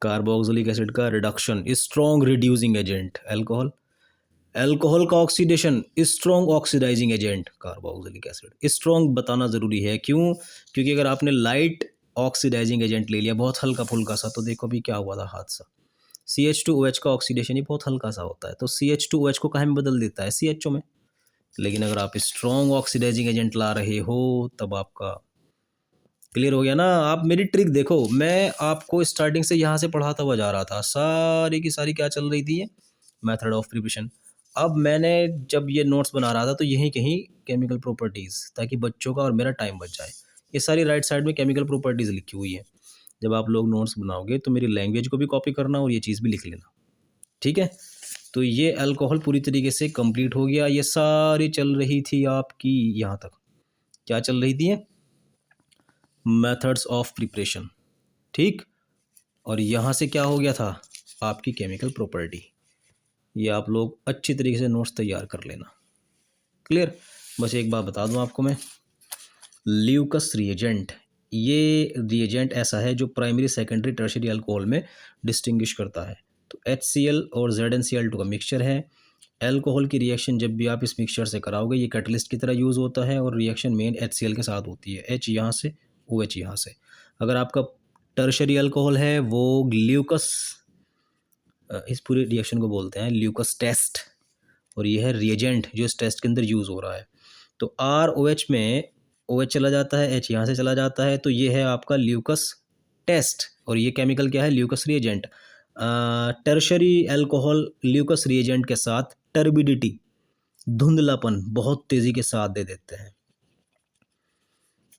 कार्बोक्सिलिक एसिड का reduction strong reducing agent alcohol, alcohol का oxidation strong oxidising agent carboxylic acid. Strong बताना ज़रूरी है, क्यों? क्योंकि अगर आपने लाइट ऑक्सीडाइजिंग एजेंट ले लिया बहुत हल्का फुल्का सा, तो देखो अभी क्या हुआ था हादसा। CH2OH का ऑक्सीडेशन ही बहुत हल्का सा होता है, तो CH2OH को कहाँ में बदल देता है? CHO में। लेकिन अगर आप स्ट्रॉन्ग ऑक्सीडाइजिंग एजेंट ला रहे हो तब आपका क्लियर हो गया ना। आप मेरी ट्रिक देखो, मैं आपको स्टार्टिंग से यहाँ से पढ़ाता हुआ जा रहा था, सारी की सारी क्या चल रही थी, ये मेथड ऑफ प्रिपरेशन। अब मैंने जब ये नोट्स बना रहा था तो यहीं कहीं केमिकल प्रॉपर्टीज़, ताकि बच्चों का और मेरा टाइम बच जाए। ये सारी राइट साइड में केमिकल प्रॉपर्टीज़ लिखी हुई है। जब आप लोग नोट्स बनाओगे तो मेरी लैंग्वेज को भी कॉपी करना और ये चीज़ भी लिख लेना, ठीक है। तो ये अल्कोहल पूरी तरीके से कंप्लीट हो गया। ये सारी चल रही थी आपकी यहाँ तक, क्या चल रही थी? मेथड्स ऑफ प्रिपरेशन, ठीक। और यहाँ से क्या हो गया था? आपकी केमिकल प्रॉपर्टी। ये आप लोग अच्छी तरीके से नोट्स तैयार कर लेना। क्लियर? बस एक बात बता दूं आपको मैं, ल्यूकस रिएजेंट, ये रिएजेंट ऐसा है जो प्राइमरी सेकेंडरी टर्शियरी अल्कोहल में डिस्टिंग्विश करता है। तो HCl और ZnCl2 का मिक्सचर है। अल्कोहल की रिएक्शन जब भी आप इस मिक्सचर से कराओगे ये कैटलिस्ट की तरह यूज़ होता है और रिएक्शन मेन HCl के साथ होती है। H यहाँ से, OH यहाँ से। अगर आपका टर्शरी अल्कोहल है वो ल्यूकस, इस पूरे रिएक्शन को बोलते हैं ल्यूकस टेस्ट, और ये है रिएजेंट जो इस टेस्ट के अंदर यूज़ हो रहा है। तो ROH में OH चला जाता है, H यहाँ से चला जाता है, तो ये है आपका ल्यूकस टेस्ट। और ये केमिकल क्या है? Lucas reagent. Tertiary alcohol Lucas reagent के साथ टर्बिडिटी, धुंधलापन बहुत तेज़ी के साथ दे देते हैं।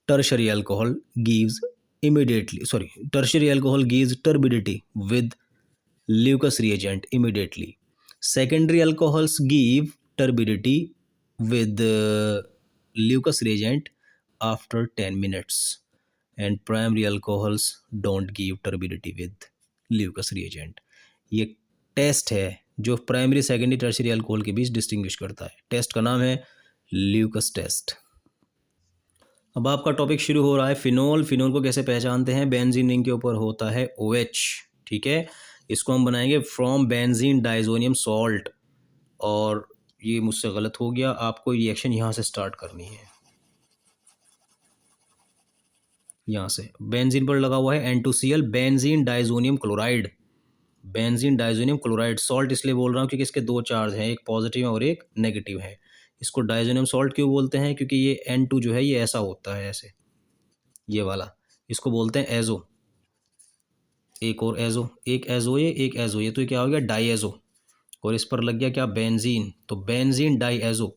Tertiary alcohol gives tertiary alcohol gives turbidity with Leucus reagent immediately. Secondary alcohols give turbidity with Leucus reagent after 10 minutes, and primary alcohols don't give turbidity with Leucus reagent. ये test है जो primary secondary tertiary alcohol के बीच distinguish करता है। Test का नाम है Lucas test. अब आपका टॉपिक शुरू हो रहा है फिनोल। फिनोल को कैसे पहचानते हैं? बेंजीन रिंग के ऊपर होता है OH, ठीक है। इसको हम बनाएंगे फ्रॉम बेंजीन डाइजोनियम सॉल्ट। और ये मुझसे गलत हो गया, आपको रिएक्शन यहाँ से स्टार्ट करनी है। यहाँ से बेंजीन पर लगा हुआ है N2Cl, benzene diazonium chloride. Benzene diazonium chloride salt इसलिए बोल रहा हूँ क्योंकि इसके दो चार्ज हैं, एक पॉजिटिव है और एक नेगेटिव है। इसको डाइजोनियम सॉल्ट क्यों बोलते हैं? क्योंकि ये N2 जो है ये ऐसा होता है, ऐसे ये वाला। इसको बोलते हैं एजो। एक और एजो, एक एजो ये, एक एजो ये, तो ये क्या हो गया? Diazo. और इस पर लग गया क्या? बेंजीन। तो बेंजीन डाई एजो।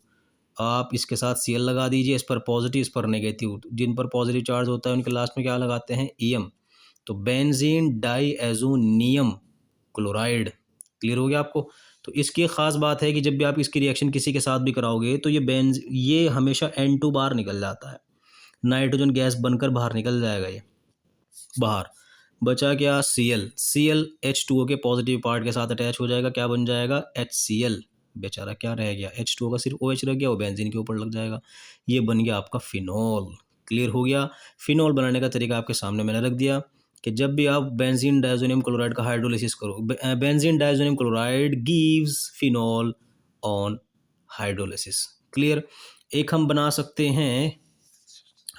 आप इसके साथ Cl लगा दीजिए, इस पर पॉजिटिव इस पर नेगेटिव। जिन पर पॉजिटिव चार्ज होता है उनके लास्ट में क्या लगाते हैं? EM। तो benzene diazonium chloride. Clear हो गया आपको? तो इसकी ख़ास बात है कि जब भी आप इसकी रिएक्शन किसी के साथ भी कराओगे तो ये हमेशा N2 बाहर निकल जाता है, नाइट्रोजन गैस बनकर बाहर निकल जाएगा ये बाहर। बचा क्या? Cl H2O के पॉजिटिव पार्ट के साथ अटैच हो जाएगा, क्या बन जाएगा? HCl। बेचारा क्या रह गया? H2O का सिर्फ OH रह गया, वो बेंजीन के ऊपर लग जाएगा, ये बन गया आपका फिनोल। क्लियर हो गया? फिनोल बनाने का तरीका आपके सामने मैंने रख दिया कि जब भी आप बेंजीन डाइजोनियम क्लोराइड का हाइड्रोलिसिस करो, benzene diazonium chloride gives phenol on hydrolysis. Clear? एक हम बना सकते हैं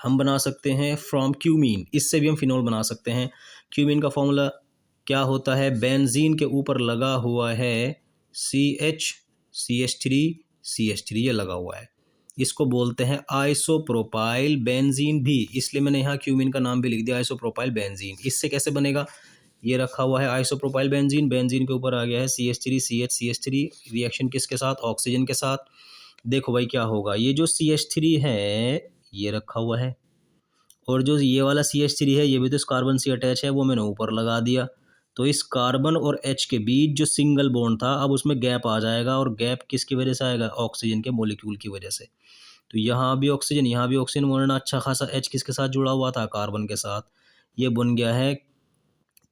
हम बना सकते हैं फ्रॉम क्यूमीन, इससे भी हम फिनॉल बना सकते हैं। क्यूमीन का फॉर्मूला क्या होता है, बेंजीन के ऊपर लगा हुआ है CH3 ये लगा हुआ है, इसको बोलते हैं आइसोप्रोपाइल बेंजीन भी, इसलिए मैंने यहाँ क्यूमीन का नाम भी लिख दिया आइसोप्रोपाइल बेंजीन। इससे कैसे बनेगा, ये रखा हुआ है आइसोप्रोपाइल बेंजीन, बेंजीन के ऊपर आ गया है CH3 रिएक्शन किसके साथ, ऑक्सीजन के साथ। देखो भाई क्या होगा, ये जो CH3 है ये रखा हुआ है, और जो ये वाला CH3 है ये भी तो इस कार्बन से अटैच है, वो मैंने ऊपर लगा दिया। तो इस कार्बन और H के बीच जो सिंगल बॉन्ड था अब उसमें गैप आ जाएगा, और गैप किसकी वजह से आएगा, ऑक्सीजन के मॉलिक्यूल की वजह से। तो यहाँ भी ऑक्सीजन, यहाँ भी ऑक्सीजन, वरना अच्छा खासा H किसके साथ जुड़ा हुआ था, कार्बन के साथ। ये बन गया है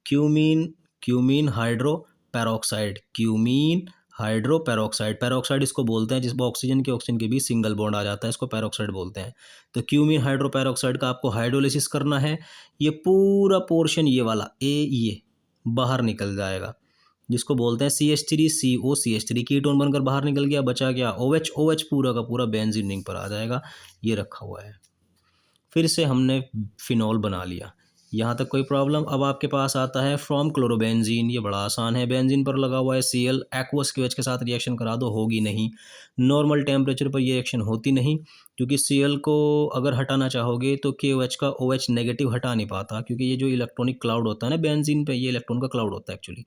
cumene, cumene hydro peroxide, cumene hydro peroxide. Peroxide इसको बोलते हैं जिसमें ऑक्सीजन के बीच सिंगल बॉन्ड आ जाता है, इसको पैरोक्साइड बोलते हैं। तो क्यूमीन हाइड्रो पैरोक्साइड का आपको हाइड्रोलिसिस करना है, ये पूरा पोर्शन ये वाला ये बाहर निकल जाएगा, जिसको बोलते हैं CH3CO, कीटोन बनकर बाहर निकल गया, बचा गया OH पूरा का पूरा बेंजीन रिंग पर आ जाएगा, ये रखा हुआ है। फिर से हमने फिनॉल बना लिया, यहाँ तक कोई प्रॉब्लम। अब आपके पास आता है फ्रॉम क्लोरोबेंजीन, ये बड़ा आसान है, बेंजीन पर लगा हुआ है Cl, एक्वस QH के साथ रिएक्शन करा दो, होगी नहीं, नॉर्मल टेम्परेचर पर ये रिएक्शन होती नहीं, क्योंकि Cl को अगर हटाना चाहोगे तो KOH का OH नेगेटिव हटा नहीं पाता, क्योंकि ये जो इलेक्ट्रॉनिक क्लाउड होता है ना बेंजीन पे, ये इलेक्ट्रॉन का क्लाउड होता है एक्चुअली।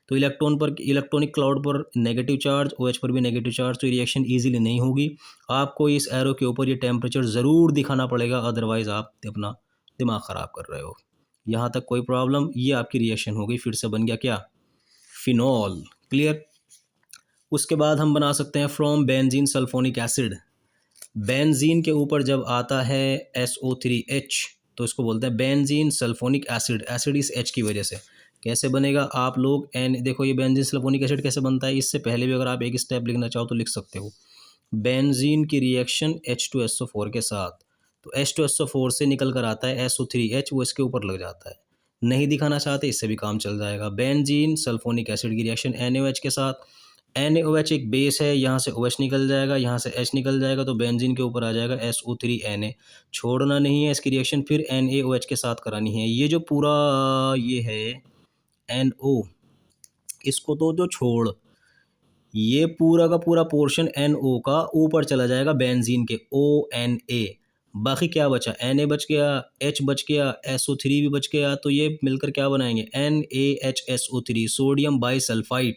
तो इलेक्ट्रॉनिक क्लाउड पर नेगेटिव चार्ज, OH पर भी नेगेटिव चार्ज, तो रिएक्शन ईजिली नहीं होगी। आपको इस एरो के ऊपर ये टेम्परेचर ज़रूर दिखाना पड़ेगा, अदरवाइज़ आप अपना दिमाग ख़राब कर रहे हो। यहाँ तक कोई प्रॉब्लम, ये आपकी रिएक्शन हो गई, फिर से बन गया क्या, फिनॉल। क्लियर। उसके बाद हम बना सकते हैं from benzene sulphonic acid. Benzene के ऊपर जब आता है SO3H तो इसको बोलते हैं बेंजीन सल्फोनिक एसिड, एसिड इस H की वजह से। कैसे बनेगा, आप लोग एन देखो, ये बेंजीन सल्फोनिक एसिड कैसे बनता है, इससे पहले भी अगर आप एक स्टेप लिखना चाहो तो लिख सकते हो। बेंजीन की रिएक्शन H2SO4 के साथ, तो H2SO4 से निकल कर आता है SO3H, वो इसके ऊपर लग जाता है। नहीं दिखाना चाहते, इससे भी काम चल जाएगा। बेंजीन सल्फोनिक एसिड की रिएक्शन NaOH के साथ, NaOH एक बेस है, यहाँ से OH निकल जाएगा, यहाँ से H निकल जाएगा, तो बेंजीन के ऊपर आ जाएगा SO3Na। छोड़ना नहीं है इसकी रिएक्शन, फिर NaOH के साथ करानी है। ये जो पूरा ये है NO, इसको तो जो छोड़, ये पूरा का पूरा पोर्शन NO का ऊपर चला जाएगा बेंजीन के ONA, बाकी क्या बचा, Na बच गया, H बच गया, SO3 भी बच गया, तो ये मिलकर क्या बनाएंगे, NaHSO3, सोडियम बाईसल्फाइड।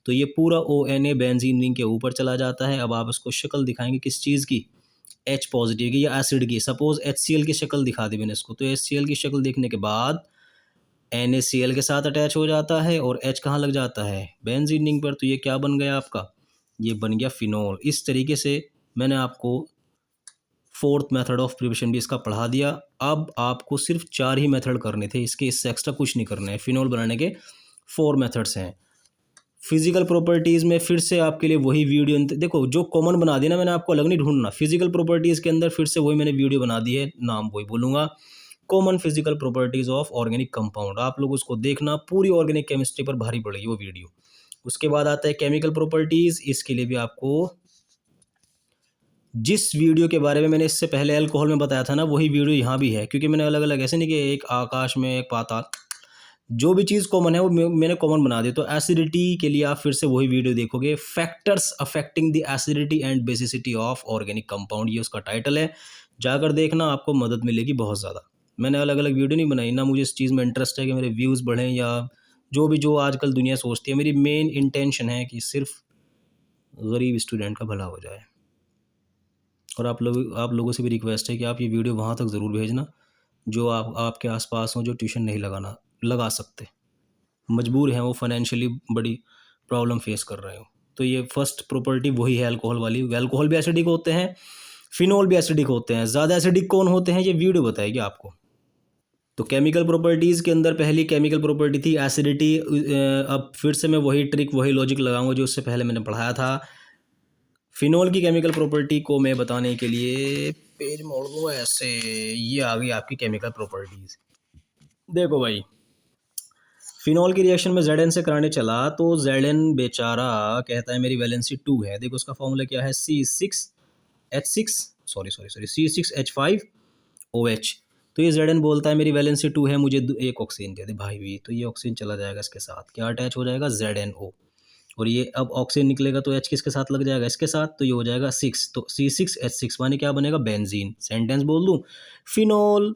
तो ये पूरा ONA बेंजीन रिंग के ऊपर चला जाता है। अब आप इसको शक्ल दिखाएंगे किस चीज़ की, H पॉजिटिव की या एसिड की। सपोज HCl की शक्ल दिखा दी मैंने इसको, तो HCl की शक्ल देखने के बाद NaCl के साथ अटैच हो जाता है, और H कहाँ लग जाता है, बेंजीन रिंग पर। तो ये क्या बन गया आपका, ये बन गया फिनॉल। इस तरीके से मैंने आपको फोर्थ मेथड ऑफ प्रिपरेशन भी इसका पढ़ा दिया। अब आपको सिर्फ 4 ही मेथड करने थे इसके, इससे एक्स्ट्रा कुछ नहीं करना है। फिनॉल बनाने के 4 मेथड्स हैं। फिजिकल प्रॉपर्टीज़ में फिर से आपके लिए वही वीडियो, देखो जो कॉमन बना दिया ना मैंने, आपको अलग नहीं ढूंढना। फिजिकल प्रॉपर्टीज़ के अंदर फिर से वही मैंने वीडियो बना दी है, नाम वही बोलूँगा, common physical properties of organic compound. आप लोग उसको देखना, पूरी ऑर्गेनिक केमिस्ट्री पर भारी पड़ेगी वो वीडियो। उसके बाद आता है केमिकल प्रॉपर्टीज़, इसके लिए भी आपको जिस वीडियो के बारे में मैंने इससे पहले अल्कोहल में बताया था ना, वही वीडियो यहाँ भी है, क्योंकि मैंने अलग अलग ऐसे नहीं कि एक आकाश में एक पाताल, जो भी चीज़ कॉमन है वो मैंने कॉमन बना दी। तो एसिडिटी के लिए आप फिर से वही वीडियो देखोगे, factors affecting the acidity and basicity of organic compound, ये उसका टाइटल है। जाकर देखना, आपको मदद मिलेगी बहुत ज़्यादा। मैंने अलग अलग वीडियो नहीं बनाई ना, मुझे इस चीज़ में इंटरेस्ट है कि मेरे व्यूज़ बढ़ें या जो आजकल दुनिया सोचती है। मेरी मेन इंटेंशन है कि सिर्फ गरीब स्टूडेंट का भला हो जाए। और आप लोगों से भी रिक्वेस्ट है कि आप ये वीडियो वहाँ तक ज़रूर भेजना जो आपके आसपास हों, जो ट्यूशन नहीं लगा सकते, मजबूर हैं, वो फाइनेंशियली बड़ी प्रॉब्लम फेस कर रहे हो। तो ये फर्स्ट प्रॉपर्टी वही है अल्कोहल वाली। अल्कोहल भी एसिडिक होते हैं, फिनॉल भी एसिडिक होते हैं। ज़्यादा एसिडिक कौन होते हैं ये वीडियो बताएगी आपको। तो केमिकल प्रॉपर्टीज़ के अंदर पहली केमिकल प्रॉपर्टी थी एसिडिटी। अब फिर से मैं वही ट्रिक वही लॉजिक लगाऊंगा जो उससे पहले मैंने पढ़ाया था। फिनॉल की केमिकल प्रॉपर्टी को मैं बताने के लिए पेज मोड़ दूँगा ऐसे, ये आ गई आपकी केमिकल प्रॉपर्टीज़। देखो भाई, फिनॉल की रिएक्शन में Zn से कराने चला तो Zn बेचारा कहता है मेरी वैलेंसी 2 है। देखो उसका फॉर्मूला क्या है, C6H5 OH। तो ये Zn बोलता है मेरी वैलेंसी 2 है, मुझे एक ऑक्सीजन दे दे भाई भी, तो ये ऑक्सीजन चला जाएगा इसके साथ, क्या अटैच हो जाएगा ZnO। और ये अब ऑक्सीजन निकलेगा तो H किसके साथ लग जाएगा, इसके साथ, तो ये हो जाएगा 6, तो C6H6 माने क्या बनेगा, बेंजीन। सेंटेंस बोल दूं, phenol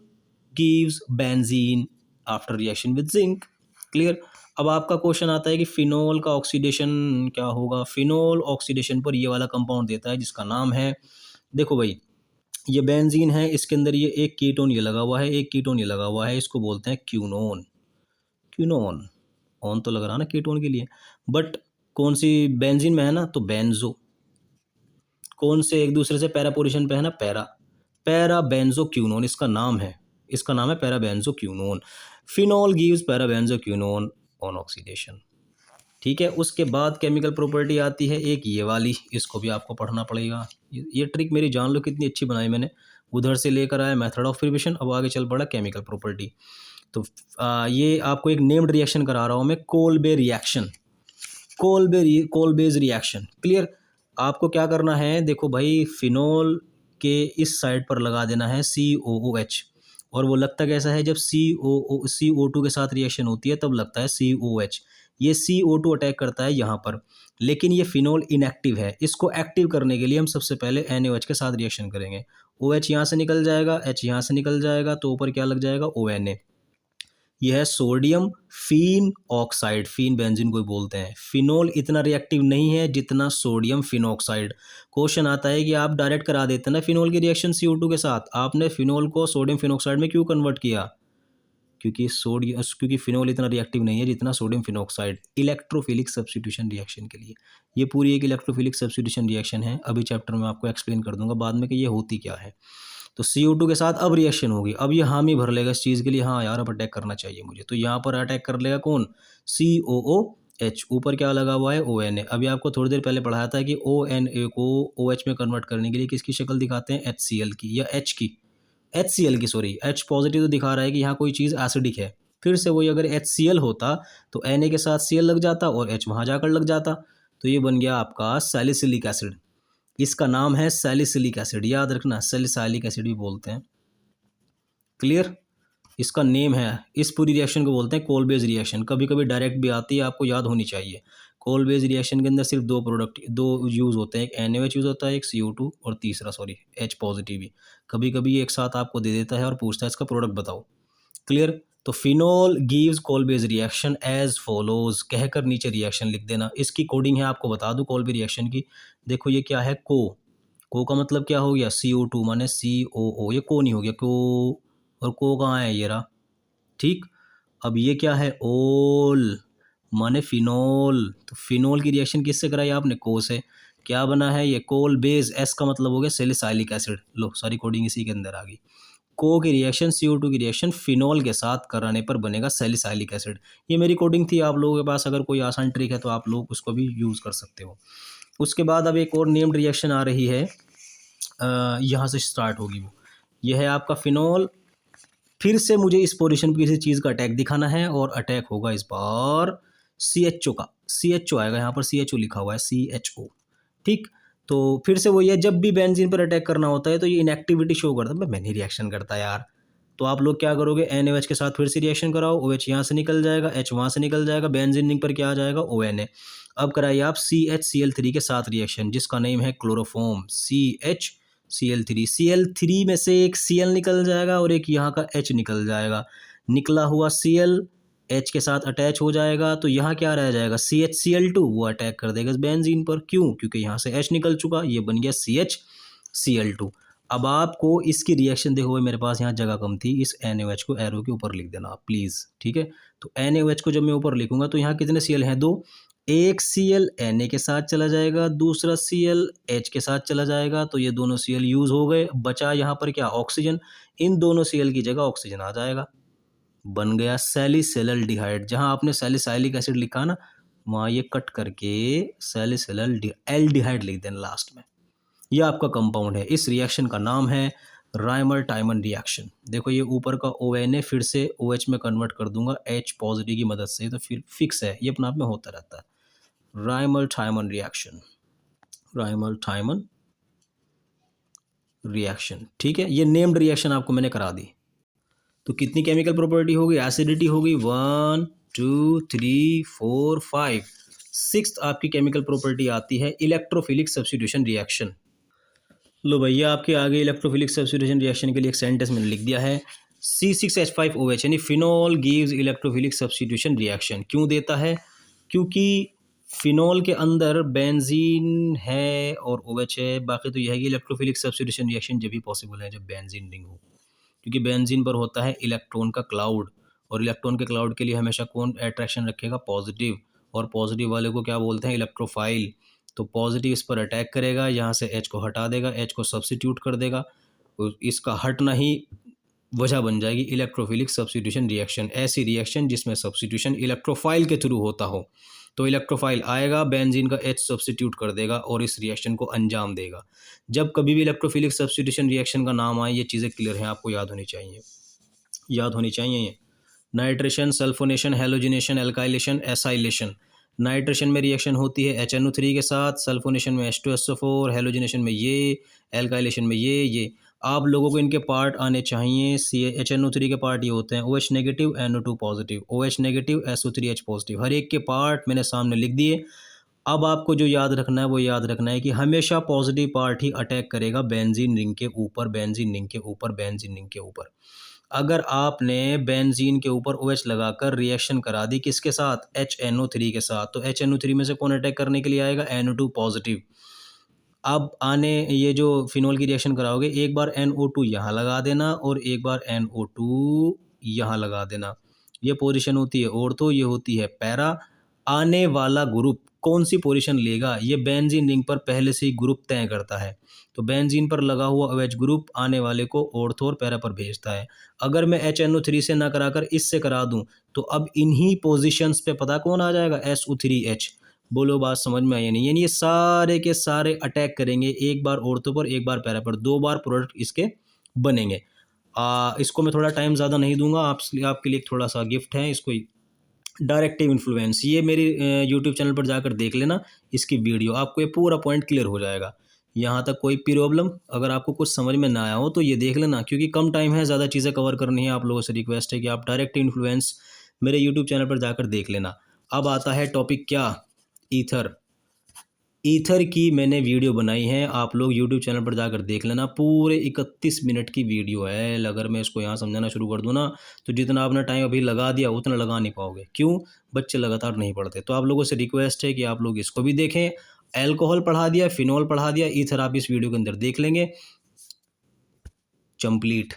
gives benzene after reaction with zinc. Clear. अब आपका क्वेश्चन आता है कि फिनोल का ऑक्सीडेशन क्या होगा। फिनोल ऑक्सीडेशन पर ये वाला कंपाउंड देता है जिसका नाम है, देखो भाई, ये बेंजीन है, इसके अंदर ये एक कीटोन ये लगा हुआ है, एक कीटोन ये लगा हुआ है, इसको बोलते हैं क्यूनोन। क्यूनोन, ऑन तो लग रहा ना कीटोन के लिए, बट कौन सी बेंजीन में है ना, तो बेंजो। कौन से एक दूसरे से पैरा पोजीशन पे है ना, पैरा, पैरा बेंजो क्यूनोन इसका नाम है, इसका नाम है para benzoquinone. Phenol gives para benzoquinone on oxidation. ठीक है। उसके बाद केमिकल प्रॉपर्टी आती है एक ये वाली, इसको भी आपको पढ़ना पड़ेगा। ये ट्रिक मेरी जान लो कितनी अच्छी बनाई मैंने, उधर से लेकर आया मेथड ऑफ प्रिपरेशन, अब आगे चल पड़ा केमिकल प्रॉपर्टी। तो ये आपको एक नेम्ड रिएक्शन करा रहा हूँ मैं, कोलबे रिएक्शन, कोलबेज रिएक्शन। क्लियर। आपको क्या करना है, देखो भाई, फिनोल के इस साइड पर लगा देना है COOH, और वो लगता कैसा है, जब CO2 के साथ रिएक्शन होती है तब लगता है COH। ये CO2 अटैक करता है यहाँ पर, लेकिन ये फिनोल इनएक्टिव है, इसको एक्टिव करने के लिए हम सबसे पहले NaOH के साथ रिएक्शन करेंगे। OH यहाँ से निकल जाएगा, H यहाँ से निकल जाएगा, तो ऊपर क्या लग जाएगा, ONA। यह है sodium phenoxide, phen benzene को बोलते हैं। फिनोल इतना रिएक्टिव नहीं है जितना सोडियम फिनॉक्साइड। क्वेश्चन आता है कि आप डायरेक्ट करा देते हैं ना फिनोल की रिएक्शन CO2 के साथ, आपने फिनोल को सोडियम फिनॉक्साइड में क्यों कन्वर्ट किया, क्योंकि फिनोल इतना रिएक्टिव नहीं है जितना sodium phenoxide, electrophilic substitution reaction के लिए। ये पूरी एक इलेक्ट्रोफिलिक सब्स्टिट्यूशन रिएक्शन है, अभी चैप्टर में आपको एक्सप्लेन कर दूंगा बाद में कि ये होती क्या है। तो CO2 के साथ अब रिएक्शन होगी, अब ये हामी भर लेगा इस चीज़ के लिए, हाँ यार अब अटैक करना चाहिए मुझे, तो यहाँ पर अटैक कर लेगा कौन, COOH, ऊपर क्या लगा हुआ है, ONA। अभी आपको थोड़ी देर पहले पढ़ाया था कि ONA को OH में कन्वर्ट करने के लिए किसकी शक्ल दिखाते हैं, HCl की या H की, HCl की, सॉरी, H पॉजिटिव तो दिखा रहा है कि यहाँ कोई चीज़ एसिडिक है, फिर से वही, अगर HCl होता तो Na के साथ Cl लग जाता और H वहाँ जाकर लग जाता, तो ये बन गया आपका सैलिसिलिक एसिड। इसका नाम है सैलिसिलिक एसिड, याद रखना, सैलिसाइलिक एसिड भी बोलते हैं। क्लियर। इसका नेम है, इस पूरी रिएक्शन को बोलते हैं कोलबेज रिएक्शन, कभी कभी डायरेक्ट भी आती है, आपको याद होनी चाहिए। कोलबेज रिएक्शन के अंदर सिर्फ दो प्रोडक्ट, दो यूज़ होते हैं, एक NaOH यूज़ होता है, एक CO2, और तीसरा सॉरी H पॉजिटिव भी कभी कभी एक साथ आपको दे देता है और पूछता है इसका प्रोडक्ट बताओ। क्लियर। तो phenol gives Kolbe's reaction as follows, कहकर नीचे रिएक्शन लिख देना। इसकी कोडिंग है, आपको बता दूं कोलबे रिएक्शन की। देखो ये क्या है, को का मतलब क्या हो गया, CO2 माने COO, ये को नहीं हो गया, को, और को कहाँ है, ये रहा। ठीक। अब ये क्या है, ओल माने फिनोल, तो फिनोल की रिएक्शन किससे कराई आपने, को से, क्या बना है ये, कोल बेस, एस का मतलब हो गया सैलिसाइलिक एसिड। लो सारी कोडिंग इसी के अंदर आ गई। को की रिएक्शन CO2 की रिएक्शन फिनोल के साथ कराने पर बनेगा सैलिसाइलिक एसिड। ये मेरी कोडिंग थी, आप लोगों के पास अगर कोई आसान ट्रिक है तो आप लोग उसको भी यूज़ कर सकते हो। उसके बाद अब एक और नेम्ड रिएक्शन आ रही है, यहाँ से स्टार्ट होगी वो, ये है आपका फिनोल। फिर से मुझे इस पोजीशन पर किसी चीज़ का अटैक दिखाना है, और अटैक होगा इस बार CHO का, CHO आएगा यहाँ पर, CHO लिखा हुआ है, CHO। ठीक। तो फिर से वही है, जब भी बेंजीन पर अटैक करना होता है तो ये इनएक्टिविटी शो करता है, मैं नहीं रिएक्शन करता यार। तो आप लोग क्या करोगे, NaOH के साथ फिर से रिएक्शन कराओ, OH यहाँ से निकल जाएगा, H वहाँ से निकल जाएगा, बेंजीन पर क्या आ जाएगा, ONA। अब कराइए आप CHCl3 के साथ रिएक्शन, जिसका नेम है क्लोरोफॉर्म, CHCl3। Cl3 में से एक Cl निकल जाएगा और एक यहाँ का H निकल जाएगा, निकला हुआ Cl H के साथ अटैच हो जाएगा, तो यहाँ क्या रह जाएगा, CHCl2, वो अटैक कर देगा इस बेंजीन पर, क्यों, क्योंकि यहाँ से H निकल चुका, ये बन गया CHCl2। अब आपको इसकी रिएक्शन, देखो भाई मेरे पास यहाँ जगह कम थी, इस NaOH को एरो के ऊपर लिख देना आप प्लीज़, ठीक है। तो NaOH को जब मैं ऊपर लिखूंगा तो यहाँ कितने Cl हैं, दो, एक Cl Na के साथ चला जाएगा, दूसरा Cl H के साथ चला जाएगा, तो ये दोनों Cl यूज़ हो गए, बचा यहाँ पर क्या, ऑक्सीजन, इन दोनों Cl की जगह ऑक्सीजन आ जाएगा, बन गया सैलिसिलल्डिहाइड। जहाँ आपने सैलिसाइलिक एसिड लिखा ना, वहाँ ये कट करके सैलिसिलल्डिहाइड लिख देना लास्ट में। ये आपका कंपाउंड है, इस रिएक्शन का नाम है राइमर टाइमन रिएक्शन। देखो ये ऊपर का ONA फिर से OH में कन्वर्ट कर दूंगा H पॉजिटिव की मदद से, तो फिर फिक्स है, ये अपने आप में होता रहता है। Rymer टाइमन reaction, Rymer टाइमन reaction. ठीक है, ये नेम्ड रिएक्शन आपको मैंने करा दी। तो कितनी केमिकल प्रॉपर्टी होगी? एसिडिटी होगी 1 2 3 4 5। सिक्स्थ आपकी केमिकल प्रॉपर्टी आती है इलेक्ट्रोफिलिक सब्स्टिट्यूशन रिएक्शन। लो भैया, आपके आगे इलेक्ट्रोफिलिक सब्स्टिट्यूशन रिएक्शन के लिए एक सेंटेंस मैंने लिख दिया है। C6H5OH यानी phenol gives electrophilic substitution reaction. क्यों देता है? क्योंकि फिनॉल के अंदर बेंजीन है और OH है। बाकी तो यह है कि इलेक्ट्रोफिलिक सब्स्टिट्यूशन रिएक्शन जब भी पॉसिबल है जब बेंजीन रिंग हो, क्योंकि बेंजीन पर होता है इलेक्ट्रॉन का क्लाउड, और इलेक्ट्रॉन के क्लाउड के लिए हमेशा कौन अट्रैक्शन रखेगा? पॉजिटिव, और पॉजिटिव वाले को क्या बोलते हैं? इलेक्ट्रोफाइल। तो पॉजिटिव इस पर अटैक करेगा, यहाँ से H को हटा देगा, H को सब्स्टिट्यूट कर देगा, तो इसका हटना ही वजह बन जाएगी इलेक्ट्रोफिलिक सब्स्टिट्यूशन रिएक्शन। ऐसी रिएक्शन जिसमें सब्स्टिट्यूशन इलेक्ट्रोफाइल के थ्रू होता हो, तो इलेक्ट्रोफाइल आएगा, बेंजीन का H सब्स्टिट्यूट कर देगा और इस रिएक्शन को अंजाम देगा। जब कभी भी इलेक्ट्रोफिलिक सब्स्टिट्यूशन रिएक्शन का नाम आए, ये चीज़ें क्लियर हैं, आपको याद होनी चाहिए, याद होनी चाहिए ये। Nitration, sulphonation, halogenation, alkylation, acylation. Nitration में रिएक्शन होती है HNO3 के साथ, सल्फोनेशन में H2SO4, हेलोजिनेशन में ये, एल्काइलेशन में ये। आप लोगों को इनके पार्ट आने चाहिए। HNO3 के पार्ट ये होते हैं OH negative, NO2 positive, OH negative, SO3H positive. हर एक के पार्ट मैंने सामने लिख दिए। अब आपको जो याद रखना है वो याद रखना है कि हमेशा पॉजिटिव पार्ट ही अटैक करेगा बेंजीन रिंग के ऊपर, बेंजीन रिंग के ऊपर, बेंजीन रिंग के ऊपर। अगर आपने बेंजीन के ऊपर OH लगाकर रिएक्शन करा दी किसके साथ? HNO3 के साथ, तो HNO3 में से कौन अटैक करने के लिए आएगा? NO2 positive. अब आने ये जो फिनॉल की रिएक्शन कराओगे, एक बार NO2 यहाँ लगा देना और एक बार NO2 यहाँ लगा देना। ये पोजीशन होती है ऑर्थो, ये होती है पैरा। आने वाला ग्रुप कौन सी पोजीशन लेगा, ये बेंजीन रिंग पर पहले से ही ग्रुप तय करता है। तो बेंजीन पर लगा हुआ OH ग्रुप आने वाले को ऑर्थो और पैरा पर भेजता है। अगर मैं HNO3 से ना कराकर इससे करा दूं, तो अब इन्हीं पोजीशंस पे पता कौन आ जाएगा? SO3H। बोलो बात समझ में आई या नहीं? यानी ये सारे के सारे अटैक करेंगे, एक बार ऑर्थो पर, एक बार पैरा पर, 2 बार प्रोडक्ट इसके बनेंगे। इसको मैं थोड़ा टाइम ज़्यादा नहीं दूंगा, आपके लिए थोड़ा सा गिफ्ट है इसको। डायरेक्टिव इन्फ्लुएंस, ये मेरी यूट्यूब चैनल पर जाकर देख लेना इसकी वीडियो, आपको ये पूरा पॉइंट क्लियर हो जाएगा। यहाँ तक कोई प्रॉब्लम अगर आपको कुछ समझ में ना आया हो तो ये देख लेना, क्योंकि कम टाइम है, ज़्यादा चीज़ें कवर करनी है। आप लोगों से रिक्वेस्ट है कि आप डायरेक्ट इन्फ्लुएंस मेरे यूट्यूब चैनल पर जाकर देख लेना। अब आता है टॉपिक क्या? ईथर। ईथर की मैंने वीडियो बनाई है, आप लोग यूट्यूब चैनल पर जाकर देख लेना। पूरे 31 मिनट की वीडियो है। अगर मैं इसको यहाँ समझाना शुरू कर दूँ ना, तो जितना आपने टाइम अभी लगा दिया उतना लगा नहीं पाओगे। क्यों? बच्चे लगातार नहीं पढ़ते। तो आप लोगों से रिक्वेस्ट है कि आप लोग इसको भी देखें। अल्कोहल पढ़ा दिया, फिनॉल पढ़ा दिया, ईथर आप इस वीडियो के अंदर देख लेंगे। कंप्लीट।